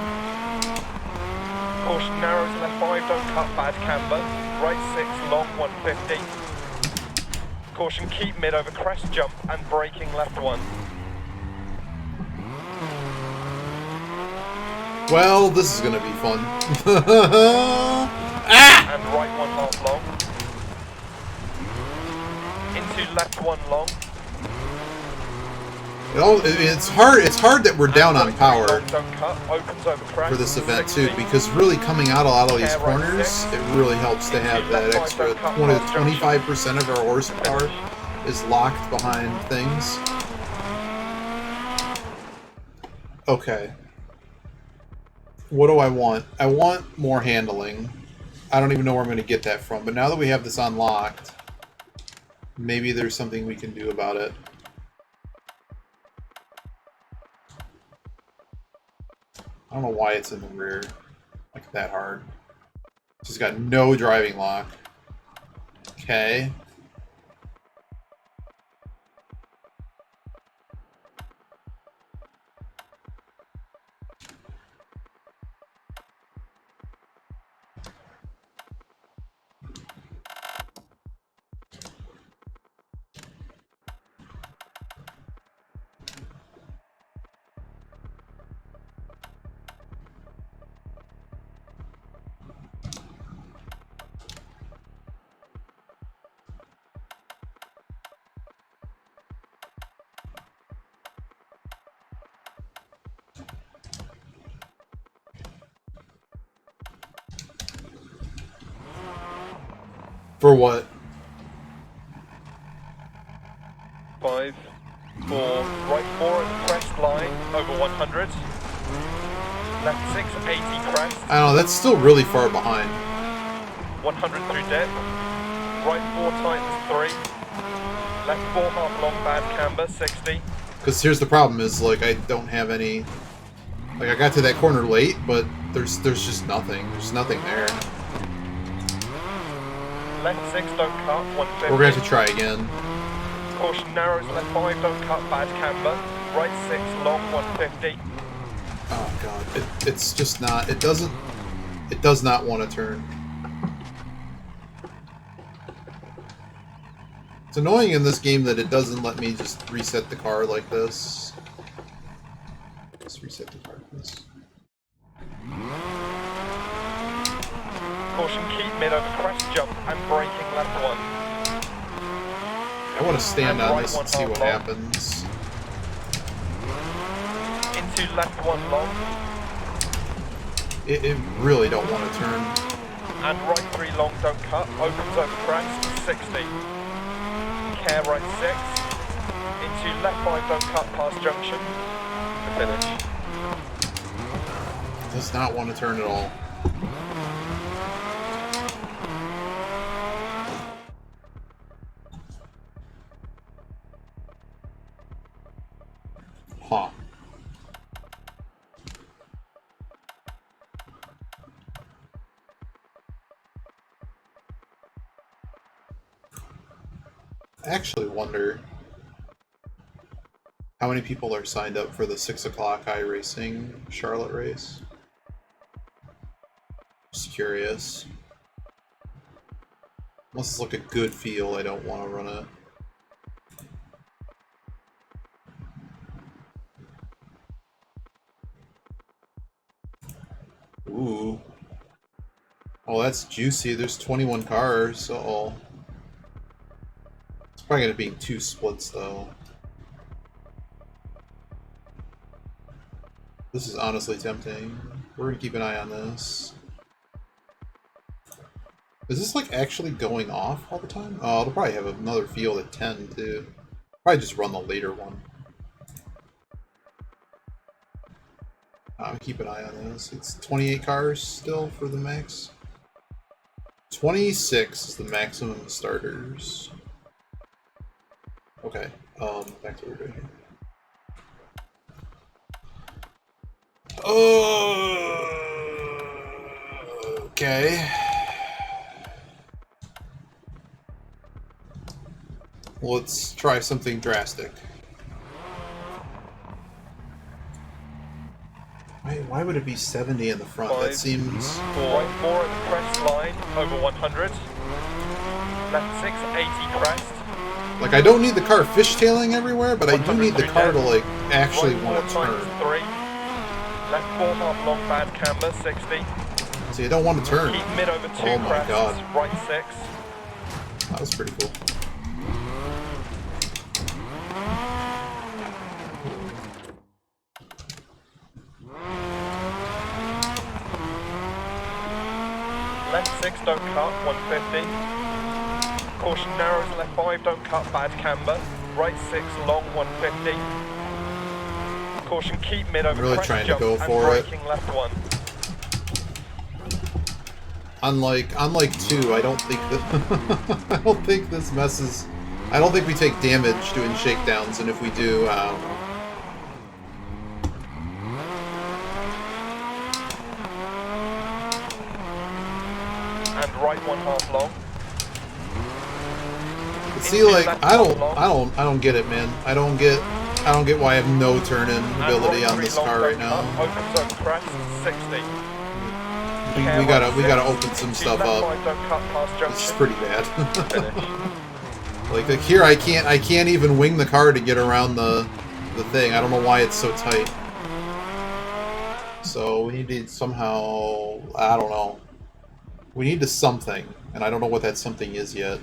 Caution narrows, left 5 don't cut, bad camber. Right 6 long, 150. Caution keep mid over crest jump and braking left 1. Well, this is gonna be fun. And right 1 half long. Into left 1 long. It's hard that we're down on power for this event too, because really coming out a lot of these corners, it really helps to have that extra 20 to 25% of our horsepower is locked behind things. Okay. What do I want? I want more handling. I don't even know where I'm going to get that from, but now that we have this unlocked, maybe there's something we can do about it. I don't know why it's in the rear like that hard. She's got no driving lock. Okay. For what? 5, 4, right 4 at the crest line, over 100. Left 6, 80 crest. I don't know, that's still really far behind. 100 through deck. Right 4 tightens 3. Left 4 half long bad camber, 60. Because here's the problem is, like, I don't have any... Like, I got to that corner late, but there's just nothing. There's nothing there. Left 6 don't cut, 150. We're going to have to try again. Caution narrows, left 5 don't cut, bad camber. Right 6 long, 150. Oh god, it's just not. It doesn't. It does not want to turn. It's annoying in this game that it doesn't let me just reset the car like this. Just reset the car like this. Caution, keep mid over crest jump and braking left one. I want to stand And on right this one and see half what long. happens. Into left one long. It really don't want to turn. And right 3 long, don't cut. Opens over crest, 60. Care right 6. Into left 5, don't cut past junction. To finish. Does not want to turn at all. Huh. I actually wonder how many people are signed up for the 6 o'clock iRacing Charlotte race. Just curious. Unless it's like a good field, I don't want to run it. Ooh. Oh, that's juicy. There's 21 cars. Uh-oh. It's probably going to be 2 splits, though. This is honestly tempting. We're going to keep an eye on this. Is this, like, actually going off all the time? Oh, they'll probably have another field at 10, too. Probably just run the later one. Keep an eye on this. It's 28 cars still for the max. 26 is the maximum starters. Okay, back to what we're doing here. Okay. Let's try something drastic. Why would it be 70 in the front? 5, That seems... 4 at the crest line, over 100. Left 6, 80 crest. Like, I don't need the car fishtailing everywhere, but I do need the car to, like, actually Right want to 4 turn. times 3. Left 4 half long, bad camber, 60. See, I don't want to turn. Keep mid over 2 Oh my crests, god. right 6. That was pretty cool. Left 6, don't cut, 150. Caution narrows, left 5, don't cut, bad camber. Right 6, long, 150. Caution, keep mid over I'm really crest trying to jump go and for it. braking left 1. Unlike 2, I don't think that I don't think this messes. I don't think we take damage doing shakedowns, and if we do, I don't know. And right 1 half long. But see, like, I don't get it, man. I don't get why I have no turn-in ability on this car right now. Opens over crest, 60. We gotta open some stuff up. This is pretty bad. like here, I can't even wing the car to get around the thing. I don't know why it's so tight. So we need to somehow, I don't know. We need to something, and I don't know what that something is yet.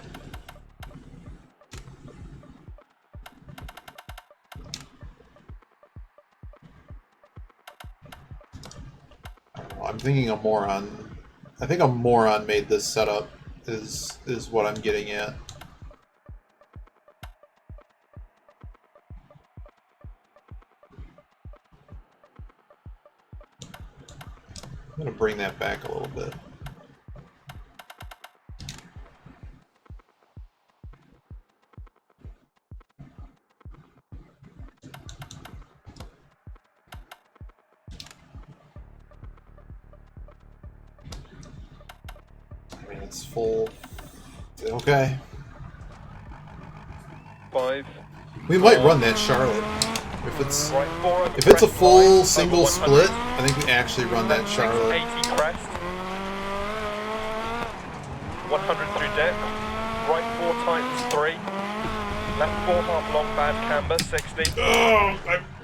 I'm thinking a moron. I think a moron made this setup. Is what I'm getting at. I'm gonna bring that back a little bit. It's full. Okay. 5. We might run that Charlotte. Right 4 over If it's a crest full line, single over split, 100. I think we actually run that Left 6, Charlotte. 80 crest. 100 through dip. Right 4 times 3. Left 4 half long bad camber, 60.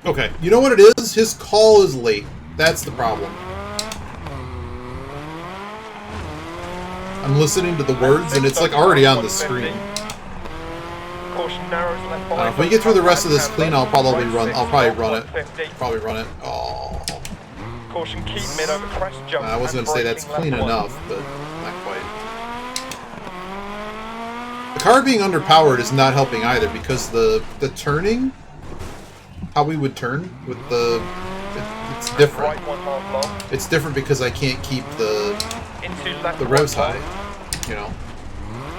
Okay, you know what it is? His call is late. That's the problem. I'm listening to the words and it's like already on the screen. Caution narrows left 5. If we get through the rest of this clean, I'll probably run. I'll probably run it. 150. Probably run it. Oh. Caution keep mid over crest jump. I was going to say that's clean enough, but not quite. The car being underpowered is not helping either because the turning, how we would turn with the, it's different. Right 1 half long. It's different because I can't keep the revs high, you know.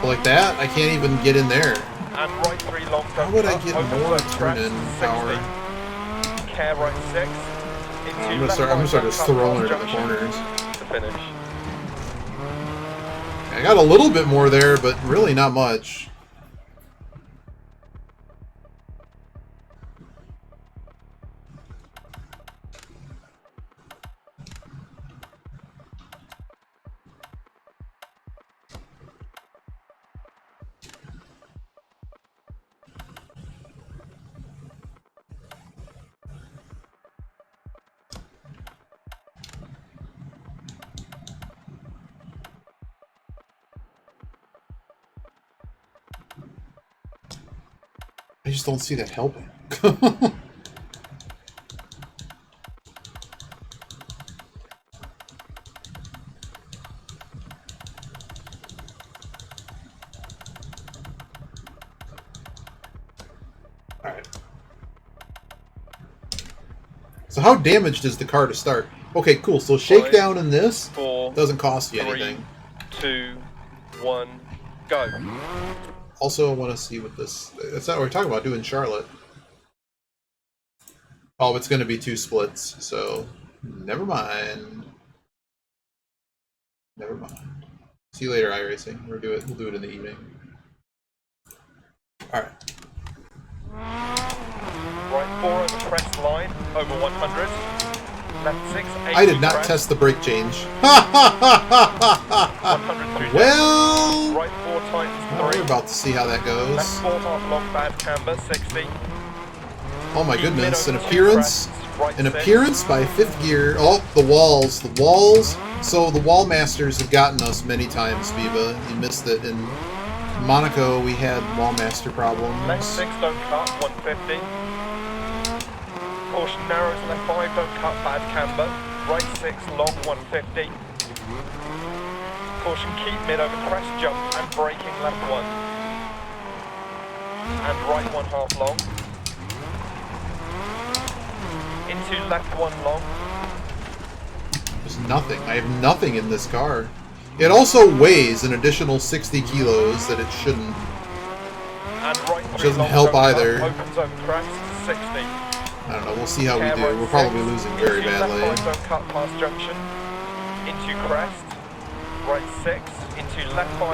But like that, I can't even get in there. And right 3 long. How would I get more turn-in power? Care right 6. I'm gonna start just throwing it in the corners. To finish. I got a little bit more there, but really not much. I just don't see that helping. Alright. So how damaged is the car to start? Okay, cool. So shakedown in this doesn't cost you anything. 3, 2, 1, go. Also, I want to see what this... That's not what we're talking about, doing Charlotte. Oh, it's going to be 2 splits, so... Never mind. Never mind. See you later, iRacing. We'll do it in the evening. Alright. Right 4 over crest line, over 100. Left 6, 80 I did not crest. test the brake change. 100 through Well... Right 4 times 3. We're about to see how that goes. Left 4 half long bad camber, 60. Oh my goodness, an Mid over 2 appearance. crests, right An 6. appearance by 5th gear. Oh, the walls. The walls. So the wall masters have gotten us many times, Viva. You missed it. In Monaco, we had wall master problems. Left 6 don't cut, 150. Caution narrows, left 5 don't cut, bad camber. Right 6 long, 150. Caution keep mid over crest jump and braking left 1. And right 1 half long. Into left 1 long. There's nothing. I have nothing in this car. It also weighs an additional 60 kilos that it shouldn't. And right 3 Which doesn't long help don't either. cut, opens over crest, 60. I don't know. We'll see how we Care do. right We're probably 6, losing very into badly. Left 5 don't cut past junction. Into crest. Right 6. Into left 5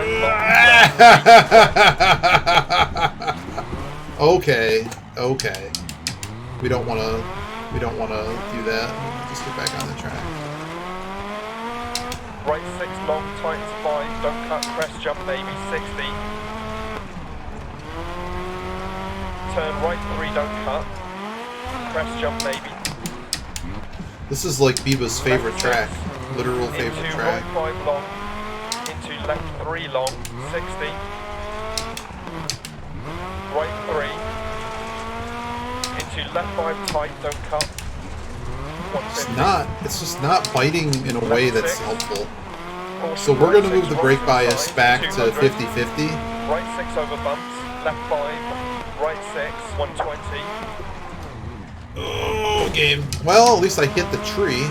long. Okay. Okay. We don't want to do that. Just get back on the track. Right 6 long, tightens 5, don't cut, crest jump maybe, 60. Turn right 3, don't cut, crest jump maybe. This is like Biba's favorite Left track. 6, Literal favorite into track. right 5 long, into left 3 long, 60. Right 3, into left 5 tight, don't cut. It's just not biting in a way that's helpful. Caution, So we're right going to move 6 the right brake to bias side, back to 200. 50-50. Right 6 over bumps, left 5, right 6, 120. Oh, game. Well, at least I hit the tree.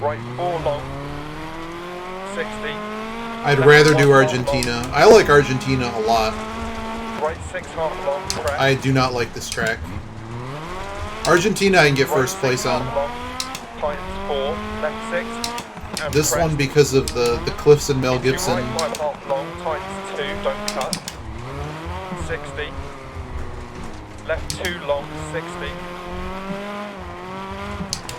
Right 4 long, 60. I'd rather do Argentina. I like Argentina a lot. Right 6 half long, crest. I do not like this track. Argentina I can get first place on. Tightens 4, left 6. And This crest. one because of the cliffs and Mel Into Gibson. Right 5 half long, tightens 2, don't cut. 60. Left 2 long, 60.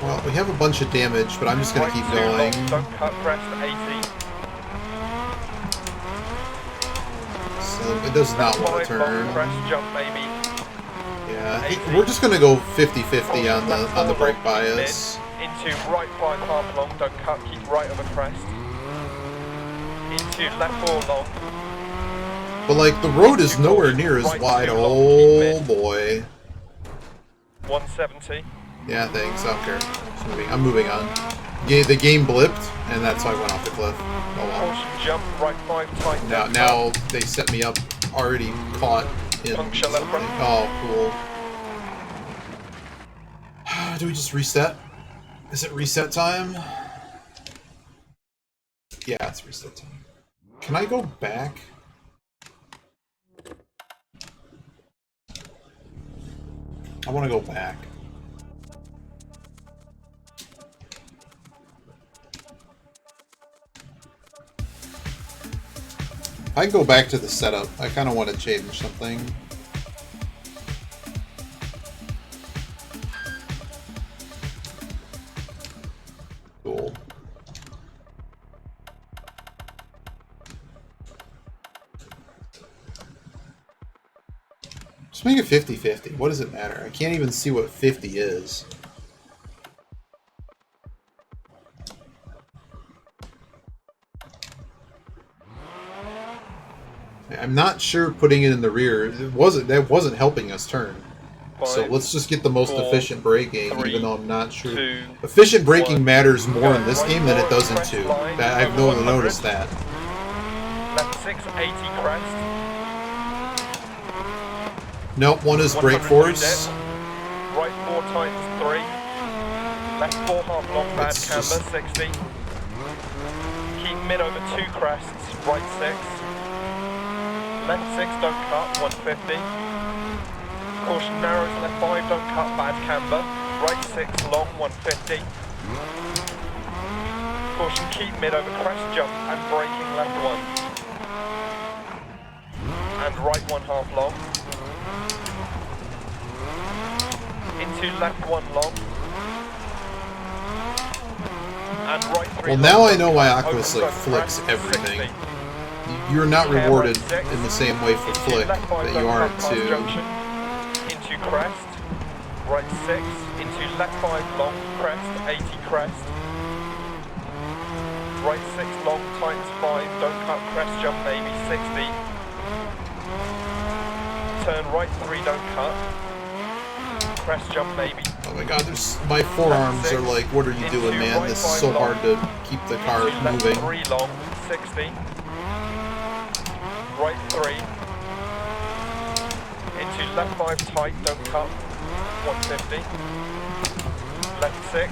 Well, we have a bunch of damage, but I'm just going to keep going. Don't cut, crest 80. So it does not want to turn. Crest jump, maybe. Yeah, we're just going to go 50-50 on the brake bias. Into right 5 half long, don't cut, keep right over crest. Into left 4 long. But like, the road is nowhere near as wide. Oh boy. 170. Yeah, thanks. I don't care. I'm moving on. The game blipped, and that's how I went off the cliff. Oh well. Caution jump, right 5 tight. Now they set me up already caught in something. Oh, cool. Do we just reset? Is it reset time? Yeah, it's reset time. Can I go back? I want to go back. I can go back to the setup. I kind of want to change something. Cool. Just make it 50-50. What does it matter? I can't even see what 50 is. I'm not sure putting it in the rear. That wasn't helping us turn. So let's just get the most efficient braking, even though I'm not sure. Efficient braking matters more in this game than it does in 2. I've noticed that. Left 680 crest. Nope, one is brake force. Right 4 times 3. Left 4 half long bad camber, 60. Keep mid over 2 crests, right 6. Left 6 don't cut, 150. Caution narrows, left 5 don't cut, bad camber. Right 6 long, 150. Caution keep mid over crest jump and braking left 1. And right 1 half long. Into left 1 long. And right 3 well, now I know why Aquas like flicks everything. 60. You're not rewarded in the same way for flick that you are to... Into crest, right 6, into left 5 long, crest, 80 crest. Right 6 long times 5, don't cut, crest jump maybe, 60. Turn right 3, don't cut. Crest jump maybe. Oh my god, my forearms are like, what are you doing, man? This is so hard to keep the car moving. 3 long, 60. Right 3. Into left 5 tight, don't cut. 150. Left 6.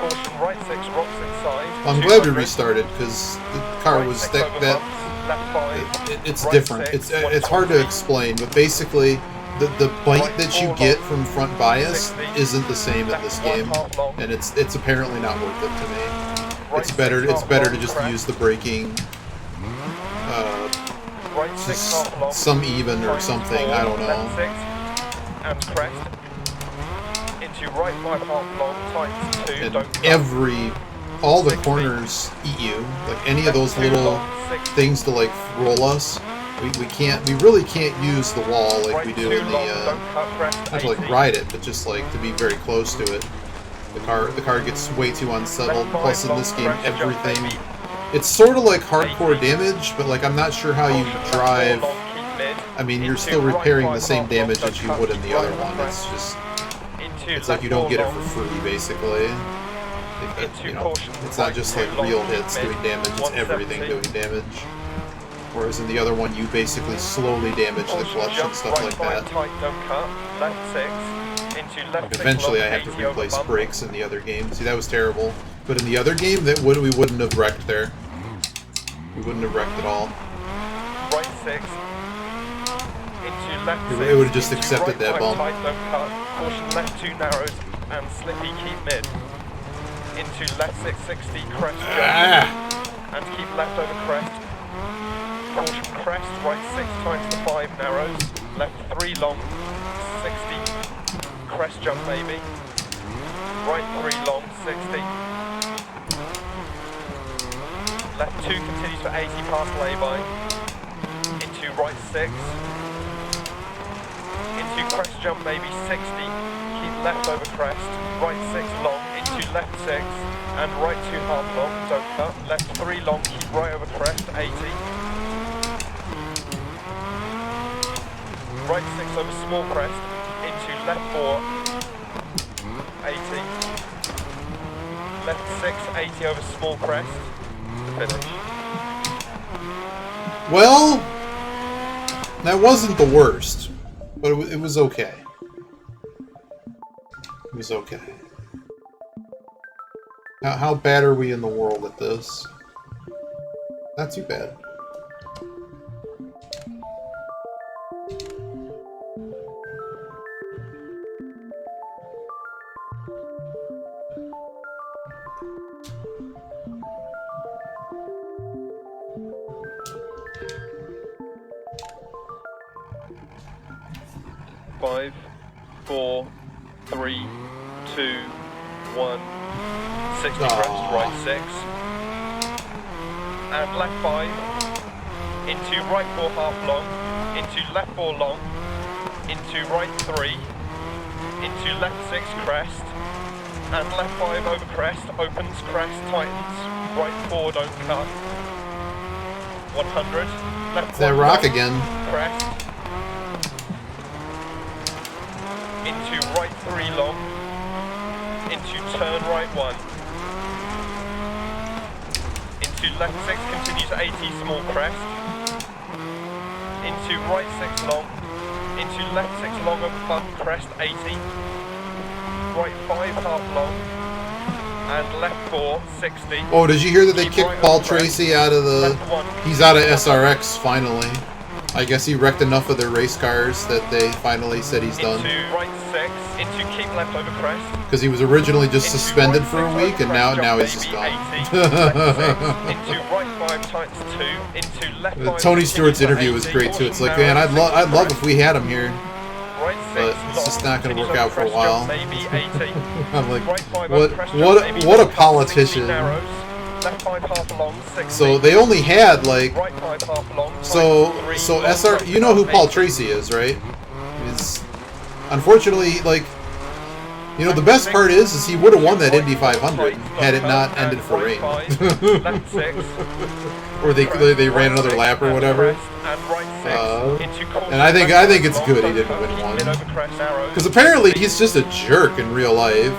Caution right 6, rocks inside. I'm glad we restarted because the car right was left 5, it's right different. 6, It's hard to explain, but basically the bite that you get from front bias 60, isn't the same in this game, and it's apparently not worth it to me. Right It's better to just use the braking. Right 6 half long, some even or something, I don't know. Left 6 and crest. Into right 5 half long, times 2, And don't cut. all the corners eat you. Like any of those little things to like roll us, we really can't use the wall like we do in the, not to like ride it, but just like to be very close to it. The car gets way too unsettled, plus in this game everything... It's sort of like hardcore damage, but like I'm not sure how you drive. I mean, you're still repairing the same damage as you would in the other one. It's just, it's like you don't get it for free, basically. It's not just like real hits doing damage, it's everything doing damage. Whereas in the other one, you basically slowly damage the clutch and stuff like that. Like eventually I have to replace brakes in the other game. See, that was terrible. But in the other game, we wouldn't have wrecked there. We wouldn't have wrecked at all. Right 6. Into left 6. It would have just accepted that bump. Tight, don't cut. Caution left 2 narrows and slippy keep mid. Into left 660 crest jump. And keep left over crest. Caution crest, right 6 times the 5 narrows. Left 3 long, 60. crest jump maybe. Right 3 long, 60. Left 2 continues for 80 past lay-by. Into right 6. Into crest jump maybe 60. Keep left over crest. Right 6 long. Into left 6. And right 2 half long. Don't cut. Left 3 long. Keep right over crest. 80. Right 6 over small crest. Into left 4. 80. Left 6. 80 over small crest. Finish. Well, that wasn't the worst, but it was okay. It was okay. How bad are we in the world at this? Not too bad. Five, 4, 3, 2, 1. 60 crest, right 6. And left 5. Into right 4 half long. Into left 4 long. Into right 3. Into left 6 crest. And left 5 over crest. Opens crest, tightens. Right 4 don't cut. 100. Left That 1 rock long, again. Crest. Into right 3 long. Into turn right 1. Into left 6 continues 80 small crest. Into right 6 long. Into left 6 long over bump crest 80. Right 5 half long. And left 4 60. Oh, did you hear that they Keep kicked right Paul over crest. Tracy out of the... Left 1. He's out of SRX, finally. I guess he wrecked enough of their race cars that they finally said he's done. Into right 6. Into keep left over crest. Because he was originally just Into suspended right for a 6 week, and over now crest he's jump, just maybe gone. 80. Left 6. Into right 5 times 2. Into left 5. Tony Stewart's interview was 80, great too. It's like, narrow, man, I'd love 60 if we had him here, right 6 but it's just not going to long, work out for a crest while. jump, maybe 80. I'm like, Right 5 over crest jump, what maybe a 60 politician. narrows. Left 5 half long, 60. So they only had like, Right 5 half long. so times 3, so long, SR. crest You know who jump, Paul 80. Tracy is, right? He's unfortunately like. You know, the best part is he would have won that Indy 500 had it not ended for rain. Left 6. Or they ran another lap or whatever. And I think it's good he didn't win one. Because apparently he's just a jerk in real life.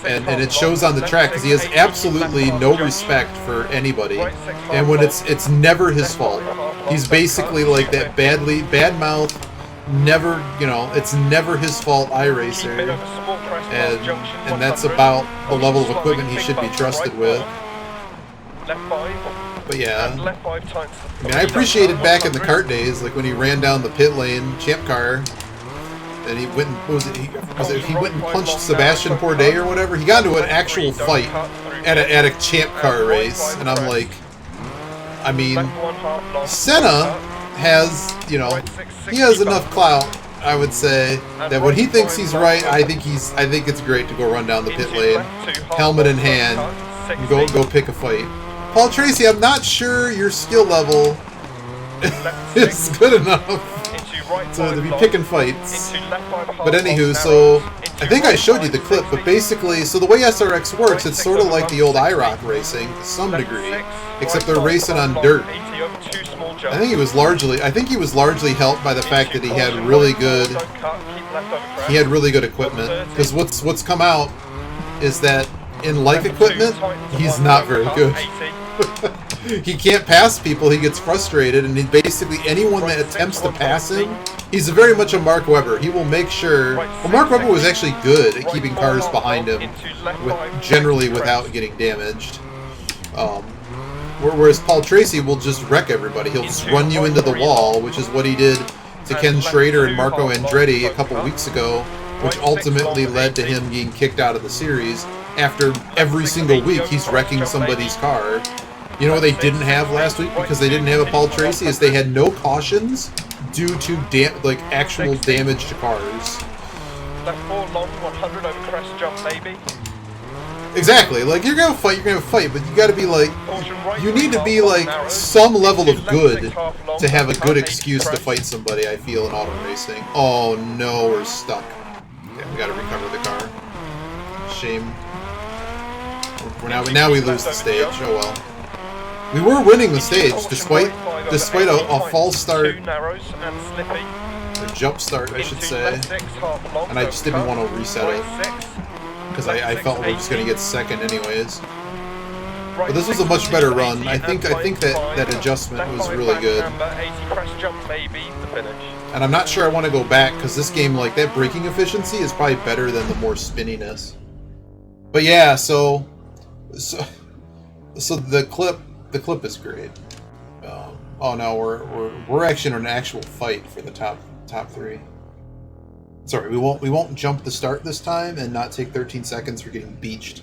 And it shows on the track because he has absolutely no respect for anybody. And when it's never his fault. He's basically like that bad mouth, never, you know, it's never his fault iRacer. And that's about the level of equipment he should be trusted with. But yeah, I mean, I appreciated back in the kart days, like when he ran down the pit lane, champ car, and he went and he went and punched Sebastian Bourdais or whatever. He got into an actual fight at a champ car race, and I'm like, I mean, Senna has, you know, he has enough clout, I would say, that when he thinks he's right, I think it's great to go run down the pit lane, helmet in hand, and go pick a fight. Paul Tracy, I'm not sure your skill level is good enough to be picking fights. But anywho, so I think I showed you the clip, but basically, so the way SRX works, it's sort of like the old IROC racing to some degree, except they're racing on dirt. I think he was largely helped by the fact that he had really good equipment. Because what's come out is that in like equipment, he's not very good. He can't pass people, he gets frustrated, and basically anyone that attempts to pass him, he's very much a Mark Webber. He will make sure... Well, Mark Webber was actually good at keeping cars behind him, generally without getting damaged. Whereas Paul Tracy will just wreck everybody. He'll just run you into the wall, which is what he did to Ken Schrader and Marco Andretti a couple weeks ago, which ultimately led to him being kicked out of the series. After every single week, he's wrecking somebody's car. You know what they didn't have last week because they didn't have a Paul Tracy is they had no cautions due to actual damage to cars. Left 4 long, 100 over crest jump maybe. Exactly. Like, you're gonna fight, but you gotta be like, Caution right you 3 need to half be long like narrows. some level Into of left good 6 half long, to have a good 80 excuse to crest. fight somebody, I feel, in auto racing. Oh no, we're stuck. Yeah, we gotta recover the car. Shame. Now we lose the stage. Oh well. We were winning the stage despite a false start, Too narrows and slippy. a jump start, I should Into say, left 6 half long, and I just didn't want to reset it right 6. because I felt we were just gonna get second anyways. Right But this was a 6 much better run. 80 I think and that adjustment left was 5 really back good. amber, 80 crest jump maybe the finish. And I'm not sure I want to go back because this game, like, that braking efficiency is probably better than the more spinniness. But yeah, so the clip is great. Oh no, we're actually in an actual fight for the top 3. Sorry, we won't jump the start this time and not take 13 seconds for getting beached.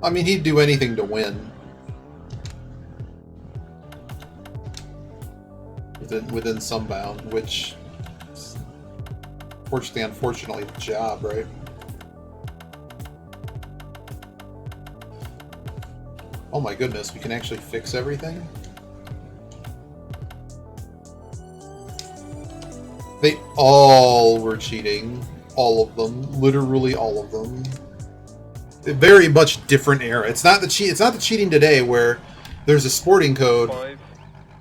I mean, he'd do anything to win. Within some bound, which is unfortunately the job, right? Oh my goodness, we can actually fix everything? They all were cheating. All of them. Literally all of them. A very much different era. It's not the cheating today where there's a sporting code 5,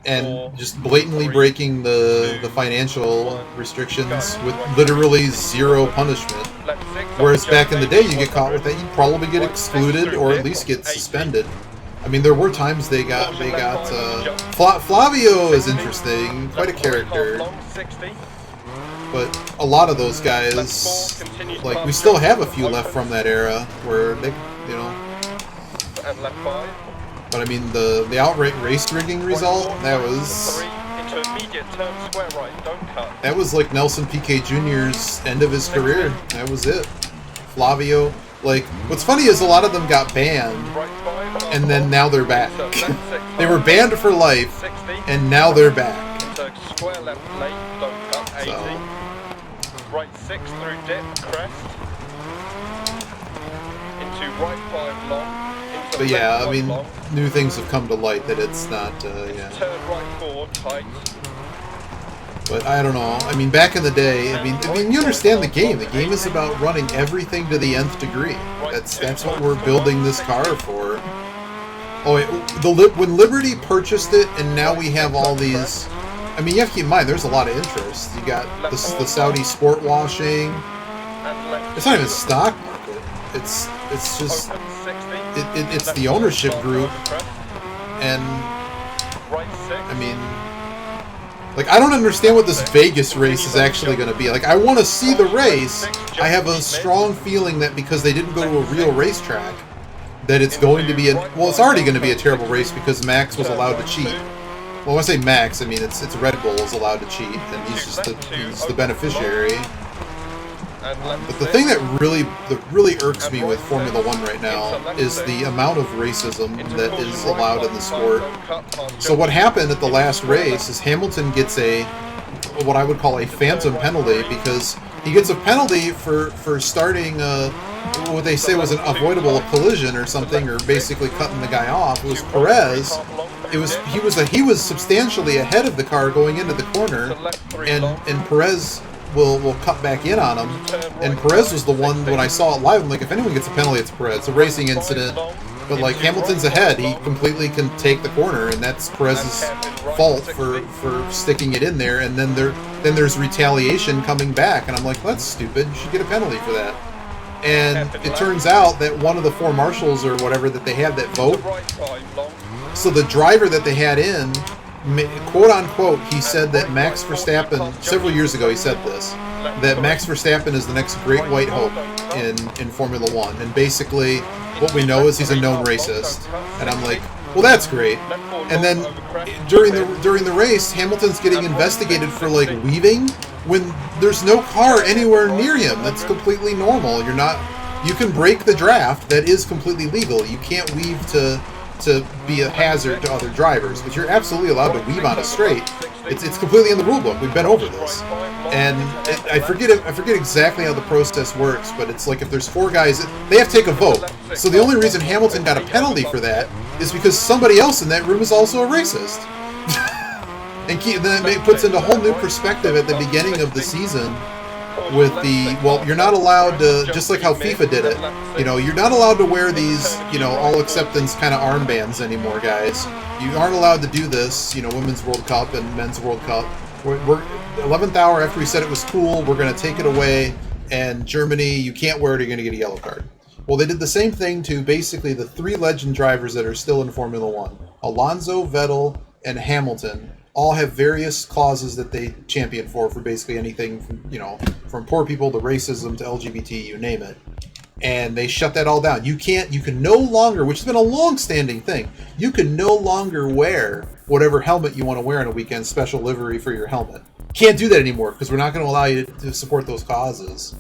and 4, just blatantly 3, breaking the 2, financial 1, restrictions go. with literally zero punishment. left 6 Whereas jump back in the day, maybe, you get caught with that, you'd probably get Right 6 excluded through or at dip, least get 80. suspended. I mean, there were times they got Flavio is interesting, quite a Left 4 character, long, 60. but a lot of those guys, Left 4 continues like, we past still jump, have a few left opens. from that era where they, you know. And left 5. But I mean, the outright race rigging result, Right 4, that right was 3 into immediate turn square right, don't cut. that was like Nelson Piquet Jr.'s end of his career. That was it. Flavio, like, what's funny is a lot of them got banned, Right 5 and then now they're back. Left 6 They were banned for life, 60. and now they're back. Into square left late, don't cut, 80. So. Right 6 through dip, crest. Into right 5 long. Into But yeah, left I 1 mean, long. new things have come to light that it's not, yeah. Turn right 4 tight. But I don't know. I mean, back in the day, I mean, you understand the game. The game is about running everything to the nth degree. That's what we're building this car for. Oh, when Liberty purchased it, and now we have all these. I mean, you have to keep in mind, there's a lot of interest. You got the Saudi sport washing. And left It's not even 2, stock market. It's just open 60. it's Left the 4 ownership long group, over crest. and Right 6. I mean, like, I don't understand what this Vegas race is actually going to be. Like, I want to see the race. I have a strong feeling that because they didn't go to a real racetrack, that it's going to be well, it's already going to be a terrible race because Max was allowed to cheat. Well, when I say Max, I mean it's Red Bull is allowed to cheat, and he's just he's the beneficiary. But the thing that really irks me with Formula One right now is the amount of racism that is allowed in the sport. So what happened at the last race is Hamilton gets what I would call a phantom penalty, because he gets a penalty for starting what they say was an avoidable collision or something, or basically cutting the guy off. It was Perez. He was substantially ahead of the car going into the corner, and Perez will cut back in on him. And Perez was the one, when I saw it live, I'm like, if anyone gets a penalty, it's Perez. It's a racing incident. But like, Hamilton's ahead, he completely can take the corner, and that's Perez's fault for sticking it in there. And then there's retaliation coming back, and I'm like, well, that's stupid. You should get a penalty for that. And it turns out that one of the 4 marshals or whatever that they had that vote, so the driver that they had in, quote unquote, he said that Max Verstappen, several years ago he said this, that Max Verstappen is the next great white hope in Formula One, and basically what we know is he's a known racist. And I'm like, well, that's great. And then during the race, Hamilton's getting investigated for like weaving when there's no car anywhere near him. That's completely normal. You can break the draft. That is completely legal. You can't weave to to be a hazard to other drivers, but you're absolutely allowed to weave on a straight. It's completely in the rule book. We've been over this, and I forget exactly how the process works, but it's like if there's 4 guys, they have to take a vote. So the only reason Hamilton got a penalty for that is because somebody else in that room is also a racist. And then it puts into a whole new perspective at the beginning of the season with the, well, you're not allowed to, just like how FIFA did it, you know, you're not allowed to wear these, you know, all acceptance kind of armbands anymore, guys. You aren't allowed to do this, you know, Women's World Cup and Men's World Cup. We're 11th hour after we said it was cool, we're going to take it away, and Germany, you can't wear it, you're going to get a yellow card. Well, they did the same thing to basically the 3 legend drivers that are still in Formula One. Alonso, Vettel, and Hamilton all have various clauses that they champion for basically anything from, you know, from poor people to racism to LGBT, you name it. And they shut that all down. You can no longer, which has been a long-standing thing, you can no longer wear whatever helmet you want to wear on a weekend, special livery for your helmet. Can't do that anymore because we're not going to allow you to support those causes.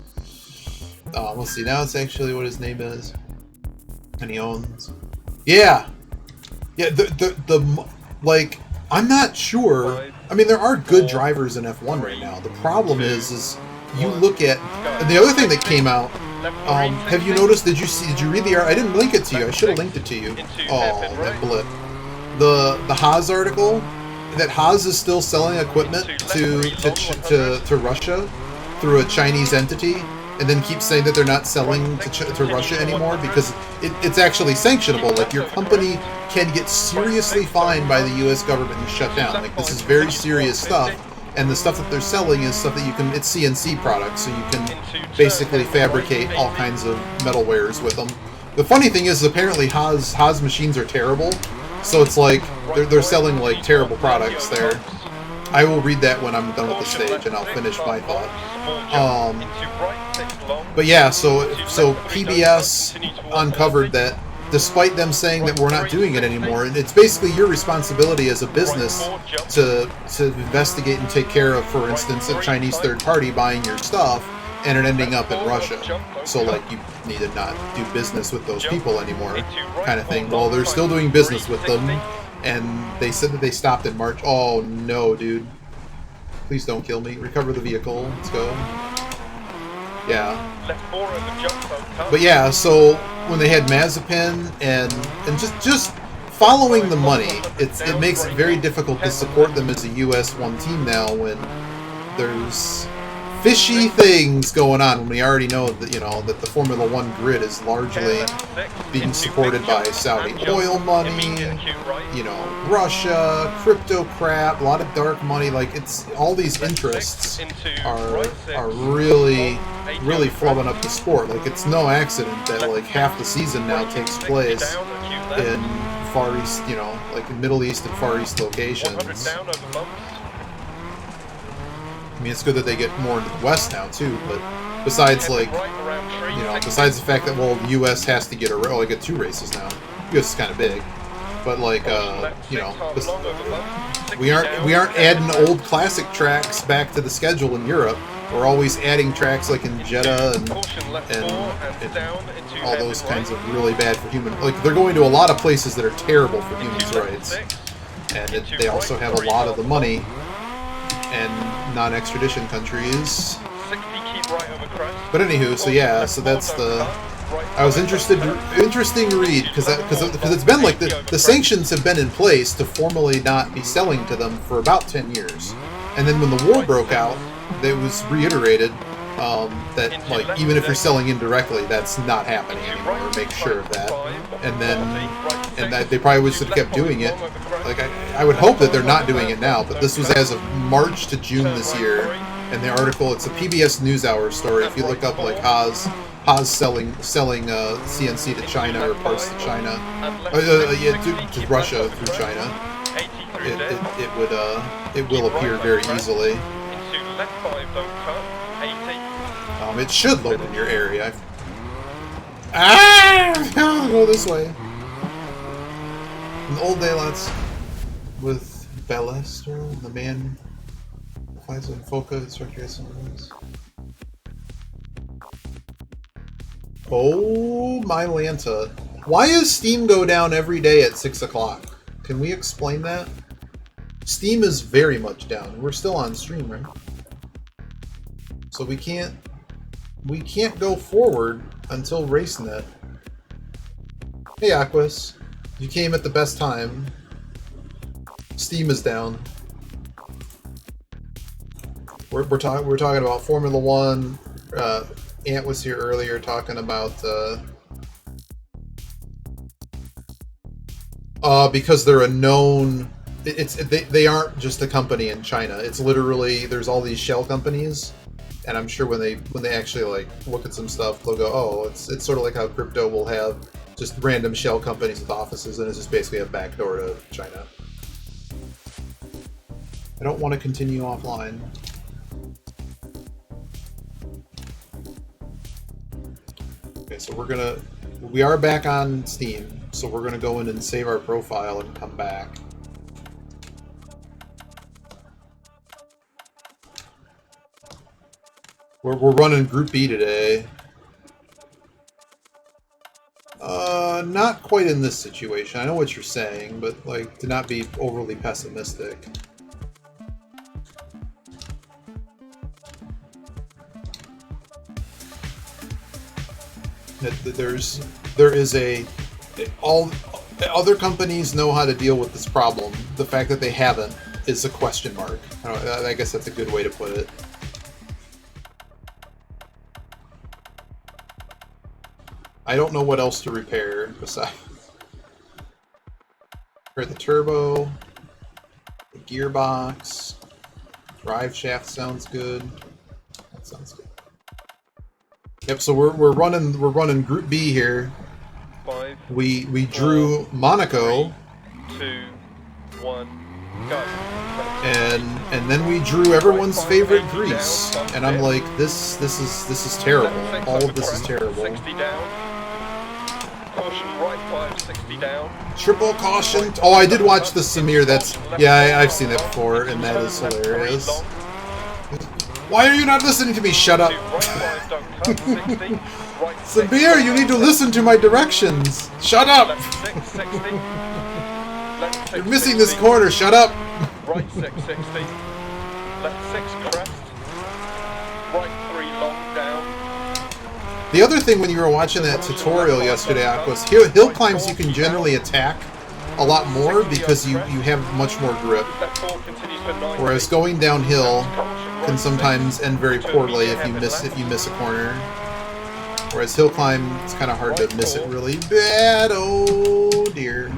Let's see, now it's actually what his name is. And he owns. Yeah, the like, I'm not sure. I mean, there are good drivers in F1 right now. The problem is you look at, and the other thing that came out, have you noticed, did you read the article? I didn't link it to you. I should have linked it to you. Oh, that blip. The Haas article, that Haas is still selling equipment to Russia through a Chinese entity, and then keep saying that they're not selling to Russia anymore because it's actually sanctionable. Like, your company can get seriously fined by the U.S. government and shut down. Like, this is very serious stuff, and the stuff that they're selling is stuff that you can, it's CNC products, so you can basically fabricate all kinds of metalwares with them. The funny thing is, apparently Haas machines are terrible, so it's like they're selling like terrible products there. I will read that when I'm done with the stage, and I'll finish my thought. But yeah, so PBS uncovered that despite them saying that we're not doing it anymore, it's basically your responsibility as a business to investigate and take care of, for instance, a Chinese third party buying your stuff and it ending up in Russia. So, like, you need to not do business with those people anymore, kind of thing. Well, they're still doing business with them, and they said that they stopped in March. Oh, no, dude. Please don't kill me. Recover the vehicle. Let's go. Yeah. But yeah, so when they had Mazepin and just following the money, it makes it very difficult to support them as a US 1 team now when there's fishy things going on, when we already know that, you know, that the Formula One grid is largely being supported by Saudi oil money, you know, Russia, crypto crap, a lot of dark money. Like, it's all these interests are really flowing up the sport. Like, it's no accident that like half the season now takes place in Far East, you know, like in Middle East and Far East locations. I mean, it's good that they get more into the West now, too, but besides, like, you know, besides the fact that, well, the U.S. has to get get 2 races now. The U.S. is kind of big. But, like, you know, we aren't adding old classic tracks back to the schedule in Europe. We're always adding tracks like in Jeddah and all those kinds of really bad for human... Like, they're going to a lot of places that are terrible for human rights. And they also have a lot of the money and non-extradition countries. But anywho, so yeah, so that's the... I was interesting read, because it's been like the sanctions have been in place to formally not be selling to them for about 10 years. And then when the war broke out, it was reiterated that, like, even if you're selling indirectly, that's not happening anymore. Make sure of that. And that they probably should have kept doing it. Like, I would hope that they're not doing it now, but this was as of March to June this year. And the article, it's a PBS NewsHour story. If you look up, like, Haas selling CNC to China or parts to China, to Russia through China, it will appear very easily. It should load in your area. I'll go this way. In the old daylights with Ballester, the man flies in Foca, instructor at sunrise. Oh, my Lanta. Why does Steam go down every day at 6 o'clock? Can we explain that? Steam is very much down. We're still on stream, right? So we can't go forward until RaceNet. Hey Aquas, you came at the best time. Steam is down. We're talking about Formula One. Ant was here earlier talking about because they're a known. They aren't just a company in China. It's literally there's all these shell companies, and I'm sure when they actually like look at some stuff, they'll go, oh, it's sort of like how crypto will have just random shell companies with offices, and it's just basically a backdoor to China. I don't want to continue offline. Okay, so we are back on Steam, so we're gonna go in and save our profile and come back. We're running Group B today. Not quite in this situation. I know what you're saying, but like, to not be overly pessimistic. All other companies know how to deal with this problem. The fact that they haven't is a question mark. I guess that's a good way to put it. I don't know what else to repair besides repair the turbo, the gearbox, drive shaft sounds good. That sounds good. Yep. So we're running Group B here. 5. We drew Monaco. 3, 2, 1, go. And then we drew everyone's favorite Greece, and I'm like, this is terrible. All of this is terrible. 60 down. Caution right 5, 60 down. Triple caution. Oh, I did watch the Samir. I've seen that before, and that is hilarious. Why are you not listening to me? Shut up. Samir, you need to listen to my directions. Shut up. You're missing this corner. Shut up. Right 660. Left 6 crest. Right 3 long down. The other thing when you were watching that tutorial yesterday, Aquas, hill climbs you can generally attack a lot more because you have much more grip. Whereas going downhill can sometimes end very poorly if you miss a corner. Whereas hill climb, it's kind of hard to miss it really bad. Oh dear.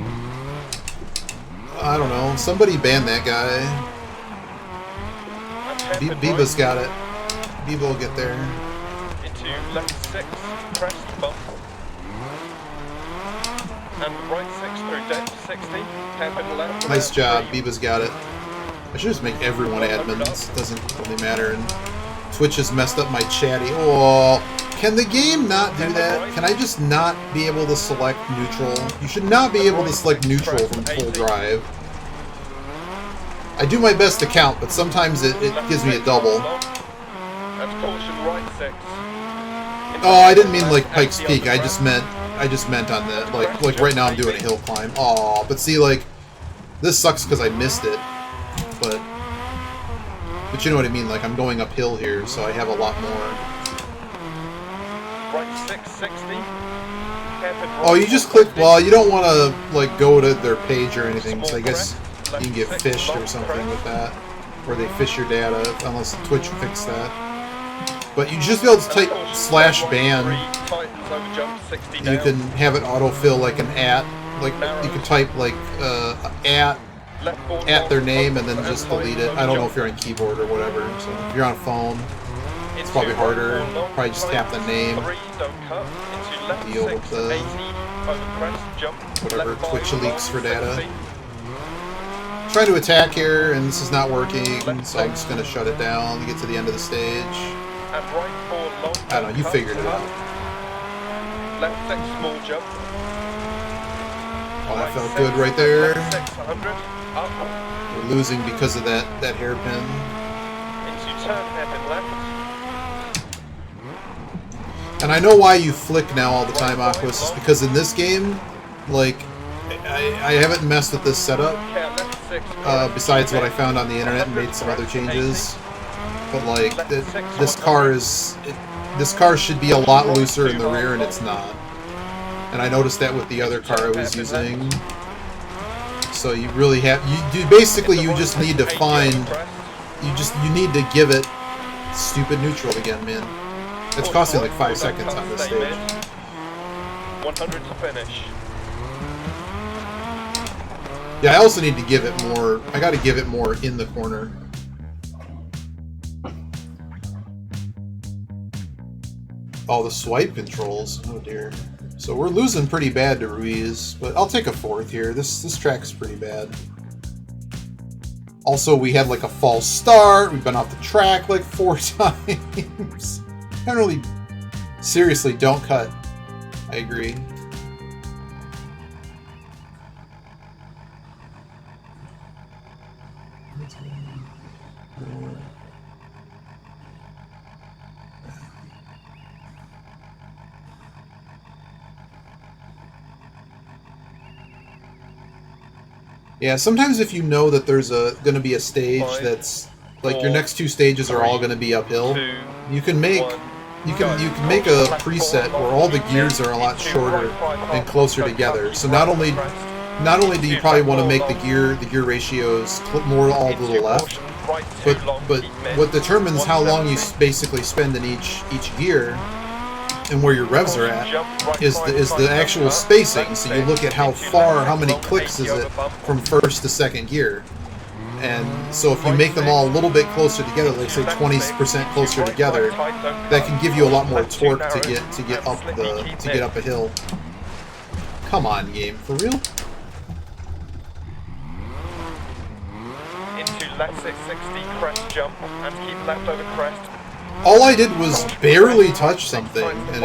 I don't know. Somebody ban that guy. Biba's got it. Biba will get there. Into left 6, crest bump. And right 6 through depth 60. Hairpin left. Nice job. Biba's got it. I should just make everyone admins. It doesn't really matter. And Twitch has messed up my chatty. Oh, can the game not do that? Can I just not be able to select neutral? You should not be able to select neutral from full drive. I do my best to count, but sometimes it gives me a double. That's caution right 6. Oh, I didn't mean like Pikes Peak. I just meant on that. Like right now I'm doing a hill climb. Oh, but see, like this sucks because I missed it. But you know what I mean. Like I'm going uphill here, so I have a lot more. Right 660. Oh, you just click. Well, you don't want to like go to their page or anything. So I guess you can get fished or something with that, or they fish your data unless Twitch fixed that. But you just be able to type /ban. You can have it autofill like an @ like you can type like at their name and then just delete it. I don't know if you're on keyboard or whatever. So if you're on phone, it's probably harder. Probably just tap the name. Deal with the whatever Twitch leaks for data. Trying to attack here, and this is not working, so I'm just gonna shut it down to get to the end of the stage. I don't know, you figured it out. Left 6 small jump. Oh, that felt good right there. 600 up. We're losing because of that hairpin. Into turn hairpin left. And I know why you flick now all the time, Aquas, is because in this game, like, I haven't messed with this setup, besides what I found on the internet and made some other changes. But like, this car should be a lot looser in the rear, and it's not. And I noticed that with the other car I was using. So you really have, you just need to find, you need to give it stupid neutral again, man. It's costing like 5 seconds on this stage. 100 to finish. Yeah, I also need to give it more, I gotta give it more in the corner. Oh, the swipe controls. Oh dear. So we're losing pretty bad to Ruiz, but I'll take a 4th here. This track's pretty bad. Also, we had like a false start. We've been off the track like 4 times. I really... Seriously, don't cut. I agree. Yeah, sometimes if you know that there's going to be a stage that's like your next 2 stages are all going to be uphill, you can make you can make a preset where all the gears are a lot shorter and closer together. So not only do you probably want to make the gear ratios more all to the left, but what determines how long you basically spend in each gear and where your revs are at is the actual spacing. So you look at how many clicks is it from 1st to 2nd gear. And so if you make them all a little bit closer together, like say 20% closer together, that can give you a lot more torque to get up a hill. Come on, game, for real? Into left 660 crest jump and keep left over crest. All I did was barely touch something, and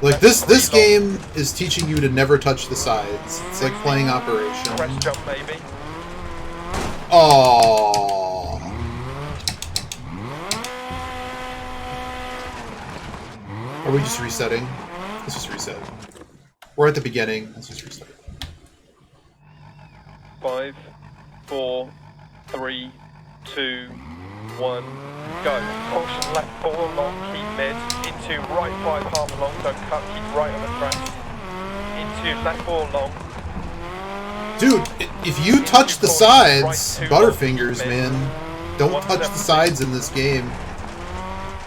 like this game is teaching you to never touch the sides. It's like playing Operation. Crest jump maybe. Oh. Are we just resetting? Let's just reset. We're at the beginning. Let's just reset. 5, 4, 3, 2, 1, go. Caution left 4 long, keep mid. Into right 5 half long, don't cut, keep right on the crest. Into left 4 long. Dude, if you touch the sides, Butterfingers, man, don't touch the sides in this game.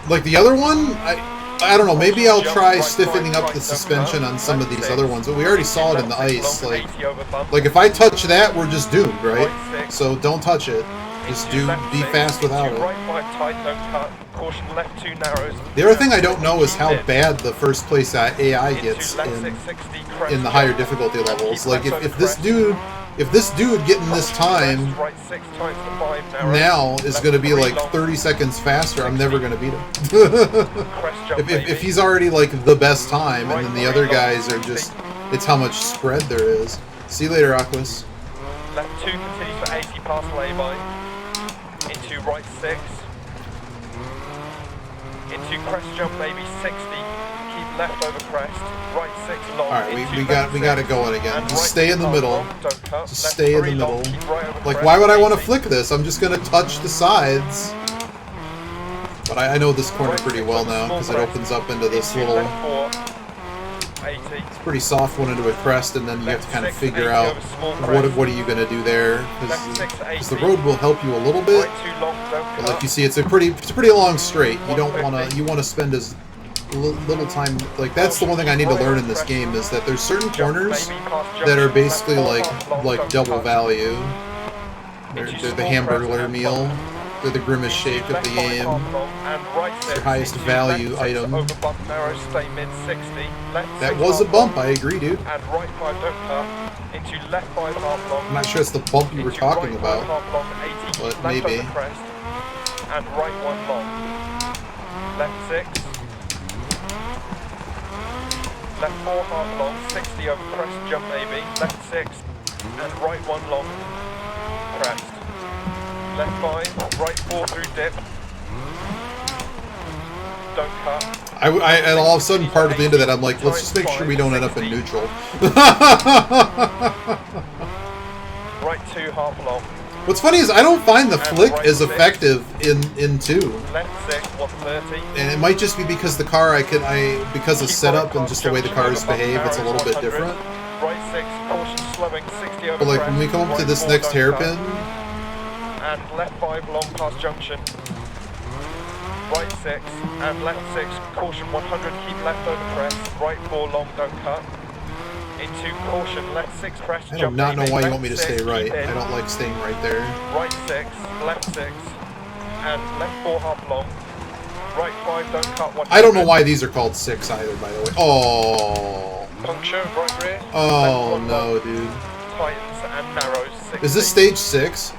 Like the other one, I don't know, maybe I'll try stiffening up the suspension on some of these other ones, but we already saw it in the ice. Like if I touch that, we're just doomed, right? So don't touch it. Just be fast without it. The other thing I don't know is how bad the first place AI gets in the higher difficulty levels. Like if this dude getting this time now is going to be like 30 seconds faster, I'm never going to beat him. if he's already like the best time, and then the other guys are just, it's how much spread there is. See you later, Aquas. Left 2 continues for 80 past lay-by. Into right 6. Into crest jump maybe 60. Keep left over crest. Right 6 long. Alright, we got it going again. Just stay in the middle. Just stay in the middle. Like, why would I want to flick this? I'm just gonna touch the sides. But I know this corner pretty well now, because it opens up into this little... It's pretty soft one into a crest, and then you have to kind of figure out what are you going to do there, because the road will help you a little bit, but like you see, it's a pretty long straight. You don't want to spend as little time. Like that's the one thing I need to learn in this game, is that there's certain corners that are basically like double value. They're the hamburger meal. They're the grimace shake of the game. It's your highest value item. That was a bump, I agree, dude. I'm not sure it's the bump you were talking about, but maybe. And right 1 long. Left 6. Left 4 half long, 60 over crest jump maybe. Left 6. And right 1 long. Crest. Left 5, right 4 through dip. Don't cut. And all of a sudden, part of the end of that, I'm like, let's just make sure we don't end up in neutral. Right 2, half long. What's funny is I don't find the flick right as 6. effective in 2. Left 6, 130. And it might just be because the car because of setup and just the way the cars behave, it's a little bit different. Right 6, caution slowing, 60 over. But like when we come up to this next hairpin, and left 5 long past junction. Right 6 and left 6, caution 100, keep left over crest. Right 4 long, don't cut. Into caution, left 6 crest. I do not know why you want me to stay right. I don't like staying right there. Right 6, left 6, and left 4 half long. Right 5, don't cut 100. I don't know why these are called 6 either, by the way. Oh. Puncture, right rear. Oh no, dude. Tightens and narrows. 60. Is this stage 6?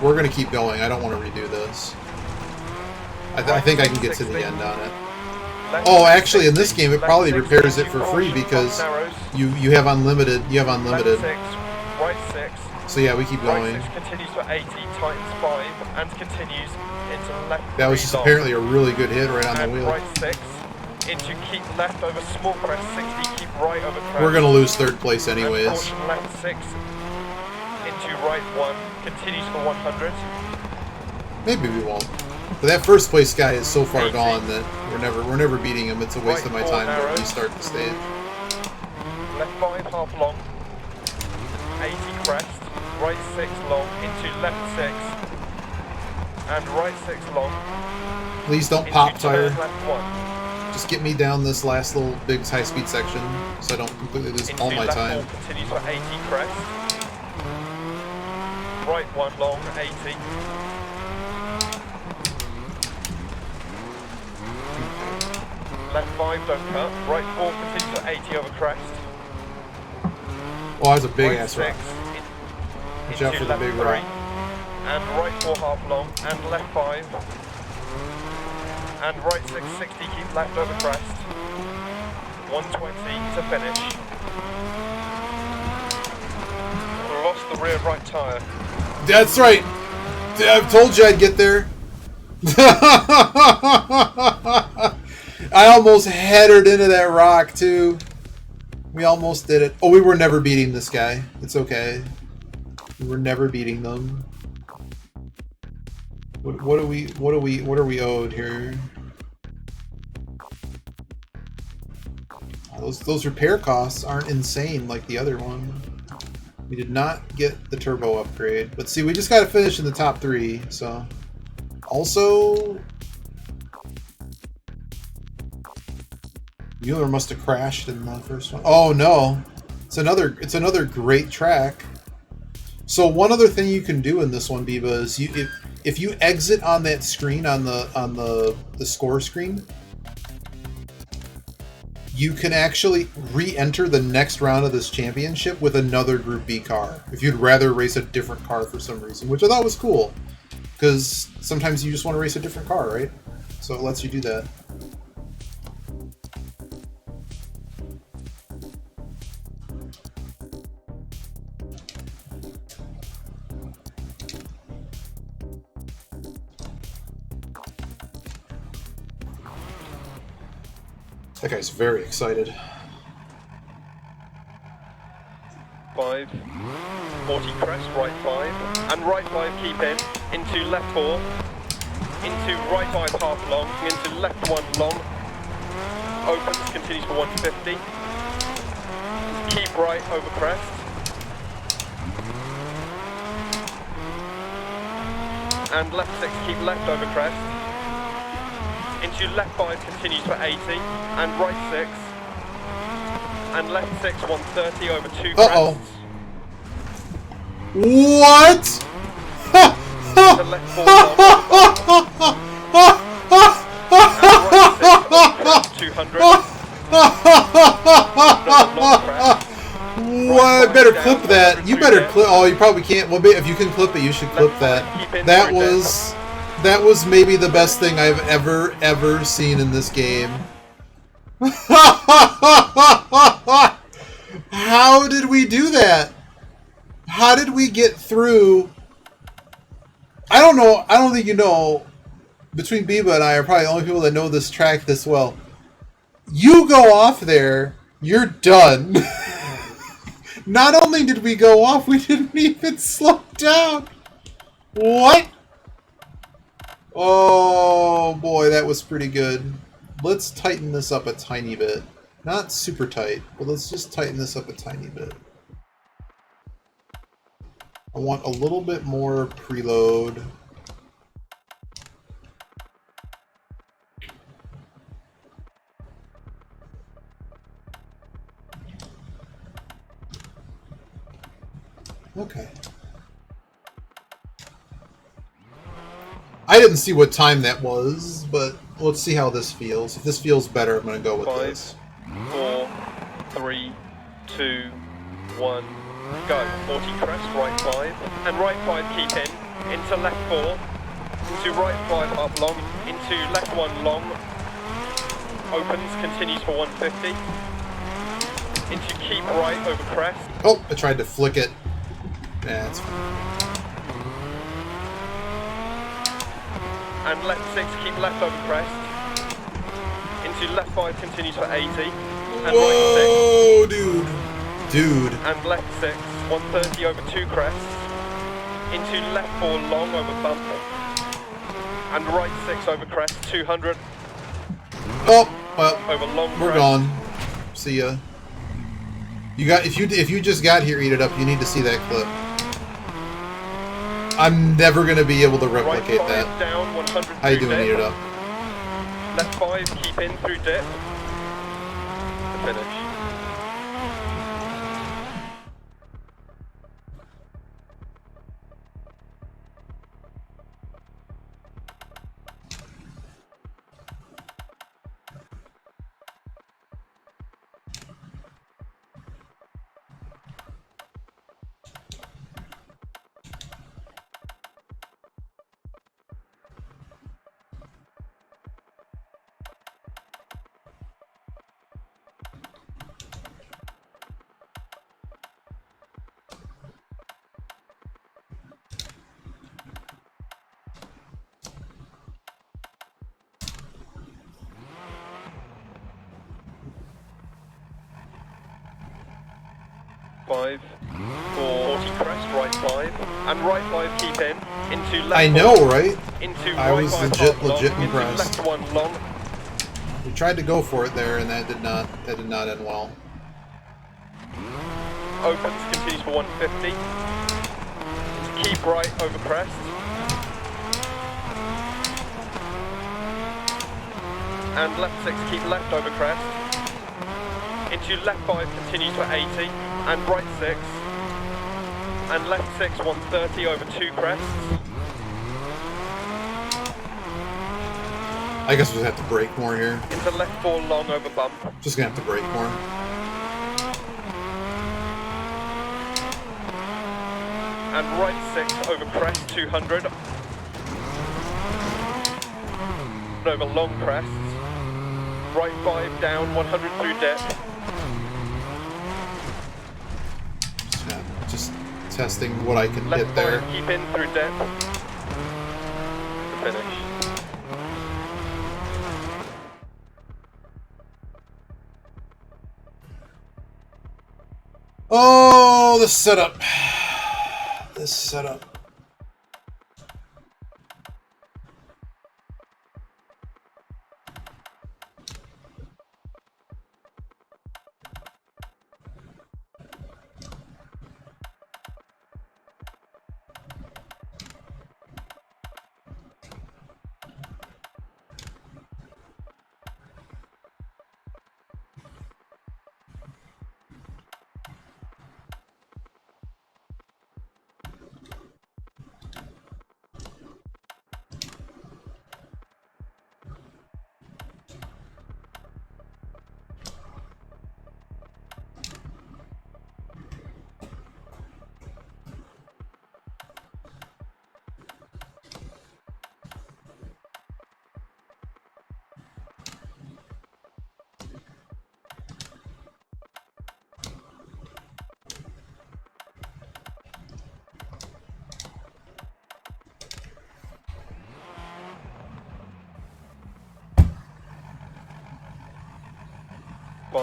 We're gonna keep going. I don't want to redo this. I think I can get to the end on it. Oh, actually, in this game, it probably repairs it for free because you have unlimited. You have unlimited. Right 6. So yeah, we keep going. Right 6 continues for 80, tightens 5, and continues into left. That was just apparently a really good hit right on the wheel. Right 6 into keep left over small crest 60, keep right over crest. We're gonna lose 3rd place anyways. And caution left 6 into right 1, continues for 100. Maybe we won't. But that 1st place guy is so far gone that we're never beating him. It's a waste of my time to restart the stage. Left 5 half long, 80 crest, right 6 long into left 6, and right 6 long. Please don't pop tire. Left 1. Just get me down this last little big high-speed section so I don't completely lose all my time. Continues for 80 crest. Right 1 long, 80. Left 5, don't cut. Right 4 continues for 80 over crest. Oh, that's a big ass rock. Watch out for the big rock. And right 4 half long, and left 5. And right 6, 60, keep left over crest. 120 to finish. Lost the rear right tyre. That's right. I've told you I'd get there. I almost headered into that rock too. We almost did it. Oh, we were never beating this guy. It's okay. We were never beating them. What are we owed here? Those repair costs aren't insane like the other one. We did not get the turbo upgrade, but see, we just got to finish in the top 3. So, also, Mueller must have crashed in the first one. Oh no, it's another great track. So one other thing you can do in this one, Biba, is if you exit on that screen on the score screen, you can actually re-enter the next round of this championship with another Group B car. If you'd rather race a different car for some reason, which I thought was cool, because sometimes you just want to race a different car, right? So it lets you do that. That guy's very excited. 5, 40 crest, right 5, and right 5 keep in, into left 4, into right 5 half long, into left 1 long, opens, continues for 150, keep right over crest, and left 6 keep left over crest, into left 5 continues for 80, and right 6, and left 6 130 over 2 crests. Uh-oh. What? To left 4 long, and right 6 200. What? Better clip that. You better clip. Oh, you probably can't. Well, if you can clip it, you should clip that. That was maybe the best thing I've ever seen in this game. How did we do that? How did we get through? I don't know. I don't think you know. between Biba and I are probably the only people that know this track this well. You go off there, you're done. Not only did we go off, we didn't even slow down. What? Oh boy, that was pretty good. Let's tighten this up a tiny bit. Not super tight, but let's just tighten this up a tiny bit. I want a little bit more preload. Okay. I didn't see what time that was, but let's see how this feels. If this feels better, I'm going to go with 5, this. 4, 3, 2, 1, go. 40 crest, right 5, and right 5 keep in, into left 4, into right 5 up long, into left 1 long, opens, continues for 150, into keep right over crest. Oh, I tried to flick it. Yeah, it's fine. And left 6, keep left over crest, into left 5 continues for 80, and Whoa, right 6. dude. Dude. And left 6, 130 over 2 crests, into left 4 long over bump, and right 6 over crest, 200 Oh, well, over long we're crest. gone. See ya. You got if you just got here, eat it up. You need to see that clip. I'm never gonna be able to replicate right 5 that. down, 100 How you through doing, eat dip. it up? Left 5, keep in through dip. To finish. Five, 4, 40 crest, right 5, and right 5 keep in, into left I know, 4, right? into I right was 5 legit half long, into impressed. left 1 long, We tried to go for it there, and that did not end well. opens, continues for 150, into keep right over crest, and left 6 keep left over crest, into left 5 continues for 80, and right 6, and left 6 130 over 2 crests, I guess we'll have to brake more here. into left 4 long over bump, Just gonna have to brake more. and right 6 over crest 200, over long crests, right 5 down 100 through dip, Just testing what I can left get there. 5 keep in through dip, to finish. Oh, the setup. This setup.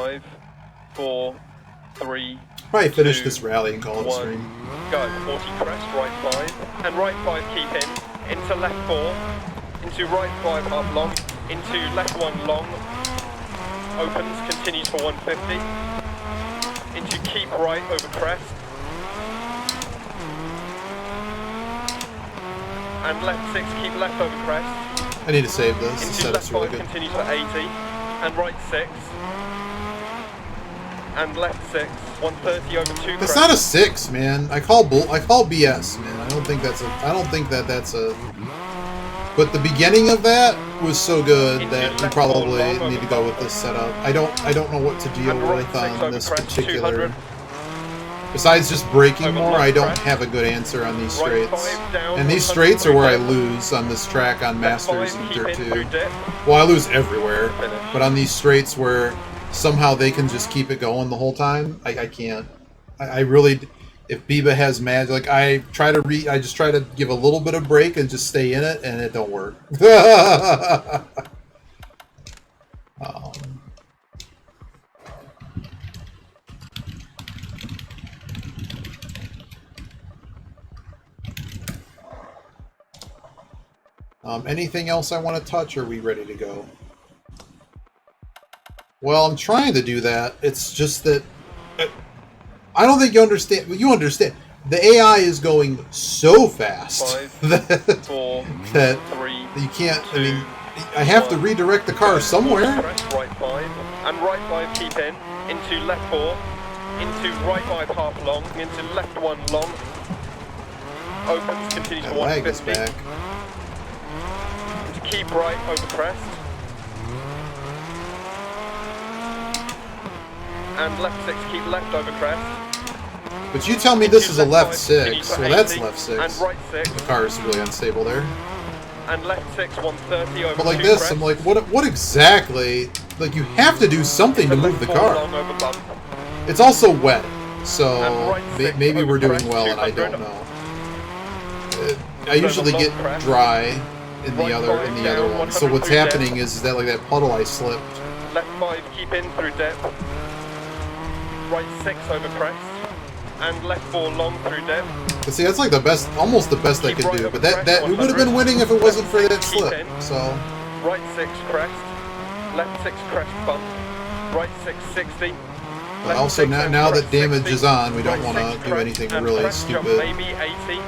5, 4, 3, Probably finish 2, this rally and call it a 1, stream. go. 40 crest, right 5, and right 5 keep in, into left 4, into right 5 half long, into left 1 long, opens, continues for 150, into keep right over crest, and left 6, keep left over crest, I need to save this. The into setup's left really 5 good. continues for 80, and right 6, and left 6, 130 over 2 crest. That's not a 6, man. I call BS, man. I don't think that's a. But the beginning of that was so good that you probably need to go with this setup. I don't know what to deal with on this particular. Besides just braking more, I don't have a good answer on these straights. And these straights are where I lose on this track on Masters and Dirt 2. Well, I lose everywhere, but on these straights where somehow they can just keep it going the whole time, I can't. I really, if Biba has magic, like I just try to give a little bit of break and just stay in it, and it don't work. Anything else I want to touch, or are we ready to go? Well, I'm trying to do that. It's just that I don't think you understand. You understand. The AI is going so fast 5, 4, that 3, you can't. 2, I mean, I have to redirect the car somewhere. Crest, right 5, and right 5 keep in, into left 4, into right 5 half long, into left 1 long, opens, continues That for lag is 150, back. into keep right over crest, and left 6 keep left over crest. But you tell me this is a left 5, 6. Well, that's left 6. and right 6, The car is really unstable there. and left 6 130 over But like 2 this, crest. I'm like, what exactly? Like, you have to do something to move the Left 4 long car. over bump. It's also wet, so And right 6 maybe over we're doing crest, well, and I 200. don't know. I usually long get crest. dry in the Right other 5 one. down, So what's 100 happening is that like that puddle I slipped. Left 5 keep in through depth. Right 6 over crest. And left 4 long through depth. But see, that's like the best, almost the best I Keep could right do. over But that crest, we would have been 100. winning if it wasn't for Left that 6 keep slip. in. So Right 6 crest. Left 6 crest bump. Right 6 60. but Left also 6 now, and now that crest damage 60. is on, we don't Right want 6 to do crest anything and really crest jump stupid. maybe 80.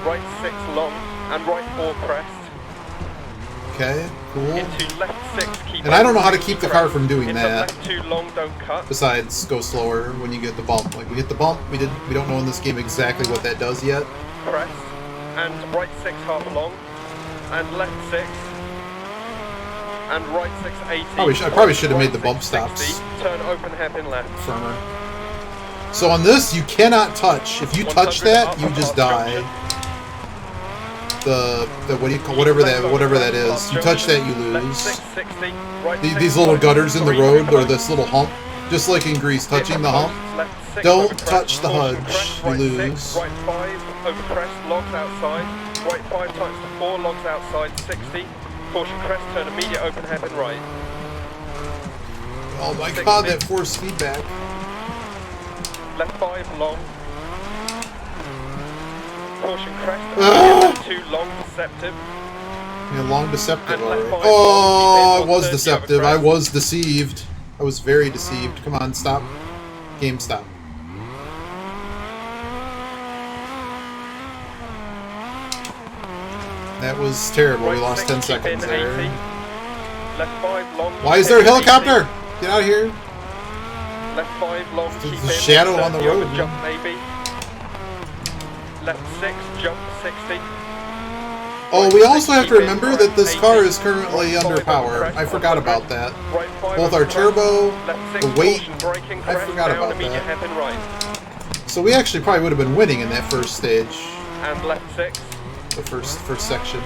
Right 6 long and right 4 crest. Okay, cool. Into left 6 keep. And I don't know how to keep the car crest. from doing Into that. left 2 long don't cut. Besides, go slower when you get the bump. Like we hit the bump, we don't know in this game exactly what that does yet. Crest and right 6 half long and left 6 and right 6 80. I probably should have made the Right bump 6 stops 60, turn open hairpin left. firmer. So on this, you cannot touch. If you touch 100 that, up you and just past die. junction. The what do you call whatever that is? You touch that, you Left lose. 6 60, right These 6 little right, gutters in the 3 road, through or this little hump, just like in Greece, touching the hump. Left 6 Don't over crest, touch the caution hudge, crest, you right lose. 6, right 5 over crest, logs outside. Right 5 times to 4, logs outside 60. Caution crest, turn immediate open hairpin right. Oh my 60. god, that forced feedback. Left 5 long. Caution crest, left 2 long deceptive. Yeah, long deceptive And left already. five, Oh, I keep in, was 130 deceptive. over I crest. was deceived. I was very deceived. Come on, stop. Game stop. That was terrible. We Right lost 6, 10 keep in, seconds there. 80. Left 5 long. Why is there a 80. helicopter? Get out of here. Left 5 long, There's keep a in. shadow on the 30 over road, jump maybe. Left 6 jump 60. Oh, we also have to remember that this car is currently Right under 5 power. over crest, I forgot 100. about that. Right 5 Both over our crest. turbo, Left 6 the weight. caution, braking, I crest, forgot down, about immediate that. hairpin right. So we actually probably would have been winning in that first stage, And left 6. the first section.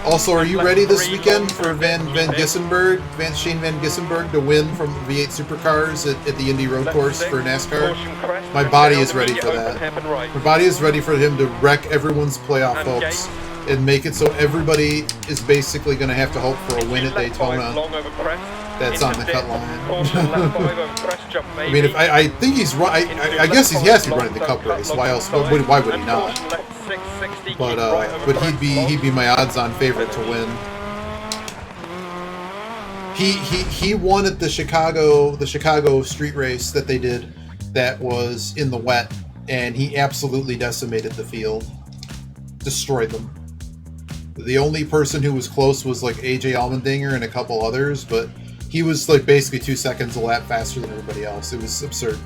Also, are you ready this weekend for Shane Van Gissenberg to win from V8 Supercars at the Indy Road Left Course 6, for NASCAR? caution, crest, My crest, body down, is ready immediate for open that. hairpin right. My body is ready for him to wreck everyone's playoff And hopes. gate. and make it so everybody is basically going to have to hope for a win at Daytona. That's on the cut line. I mean, if I think he's right. I guess he has to be running the Cup race. Why else? Why would he not? But he'd be my odds-on favorite to win. He won at the Chicago street race that they did. That was in the wet, and he absolutely decimated the field, destroyed them. The only person who was close was like AJ Allmendinger and a couple others, but he was like basically 2 seconds a lap faster than everybody else. It was absurd.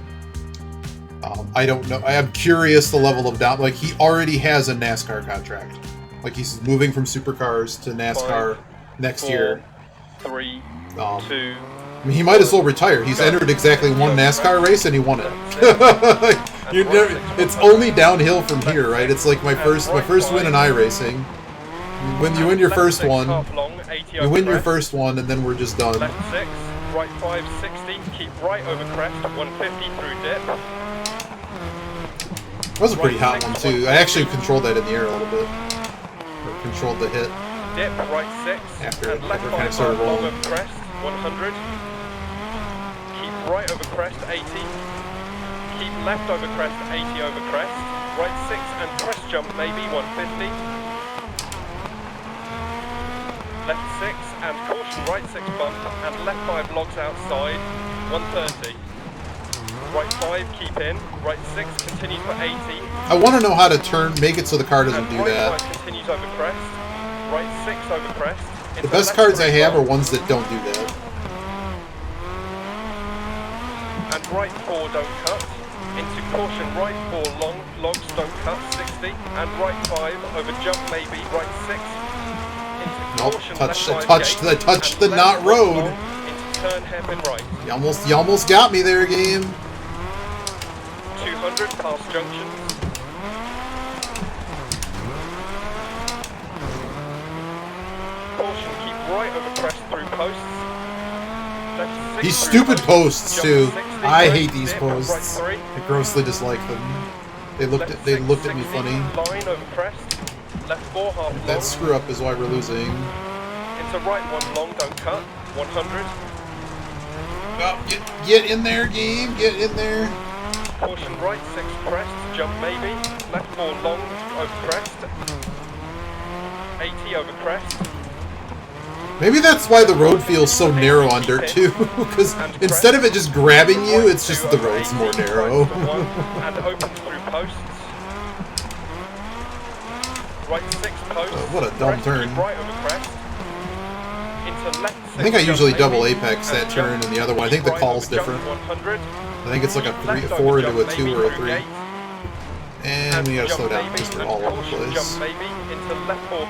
I don't know. I am curious the level of doubt. Like, he already has a NASCAR contract. Like, he's moving from supercars to NASCAR next year. 3, 2. I mean, he might as well retire. He's entered exactly one NASCAR race and he won it. It's only downhill from here, right? It's like my first win in iRacing. When you win your first one, you win your first one, and then we're just done. Left 6, right 5, 60, keep right over crest, 150 through dip. That was a pretty hot one too. I actually controlled that in the air a little bit. Or controlled the hit. Dip, right 6, after and left 5 started long rolling. over crest, 100. Keep right over crest, 80. Keep left over crest, 80 over crest. Right 6 and crest jump maybe, 150. Left 6 and caution right 6 bump and left 5 logs outside, 130. Right 5 keep in, right 6 continues for 80. I want to know how to make it so the car doesn't do right that. 5 continues over crest, right 6 over crest. The best cards I have are ones that don't do that. And right 4 don't cut. Into caution right 4 long, logs don't cut, 60. And right 5 over jump maybe, right 6. Nope, I touched the not road. Into turn hairpin right. You almost got me there, game. 200 past junction. Caution, keep right over crest through posts. Left 6 These through stupid posts too. 60, I right hate these dip, posts. right 3. I grossly dislike them. They looked at me funny. Line over crest. Left 4 half long. That screw up is why we're losing. Into right 1 long, don't cut. 100. Oh, get in there, game. Get in there. Caution right 6 crest, jump maybe. Left 4 long over crest. 80 over crest. Maybe that's why the road feels so narrow on dirt too, because instead of it just grabbing you, it's just the road's more narrow. And open through posts. Right 6 posts. What a dumb turn. Right over crest. Into left 6. I think I usually double apex that turn and the other one. I think the call's different. 100. I think it's like a 4 into a 2 or a 3. And we gotta slow down because we're all over the place. Jump maybe into left 4.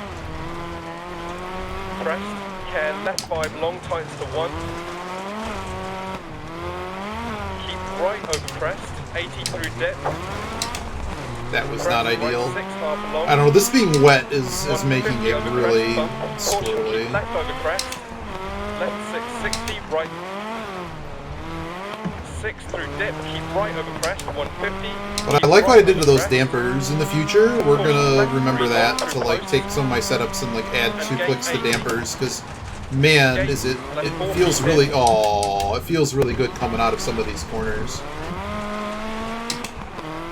Crest. Care left 5 long tights to 1. Keep right over crest. 80 through dip. That was Crest, not right ideal. 6 half long. I don't know, this being wet is making it over really crest bump. Caution, squirrely. keep left over crest. Left 6, 60, right 6 through dip, keep right over crest, 150. But I like what I did to those dampers. In the future, we're gonna remember that to like take some of my setups and like add 2 clicks to dampers, because man, it feels really it feels really good coming out of some of these corners.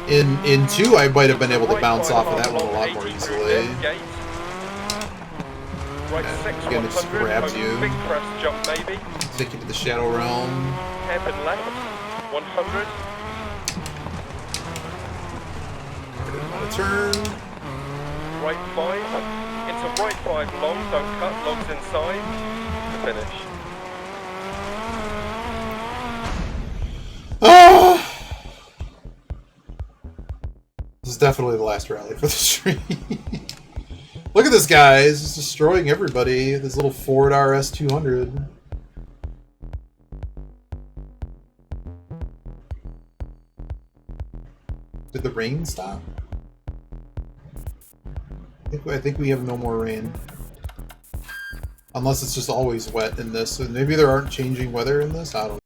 In 2, I might have been able to bounce off of that one a lot more easily. Again, it just grabs you, big crest jump maybe. take you to the shadow realm. Hairpin left, 100. On a turn. Right 5, into right 5 long, don't cut, logs inside, to finish. Ah! This is definitely the last rally for the stream. Look at this guy, he's just destroying everybody. This little Ford RS 200. Did the rain stop? I think we have no more rain. Unless it's just always wet in this. And maybe there aren't changing weather in this? I don't know.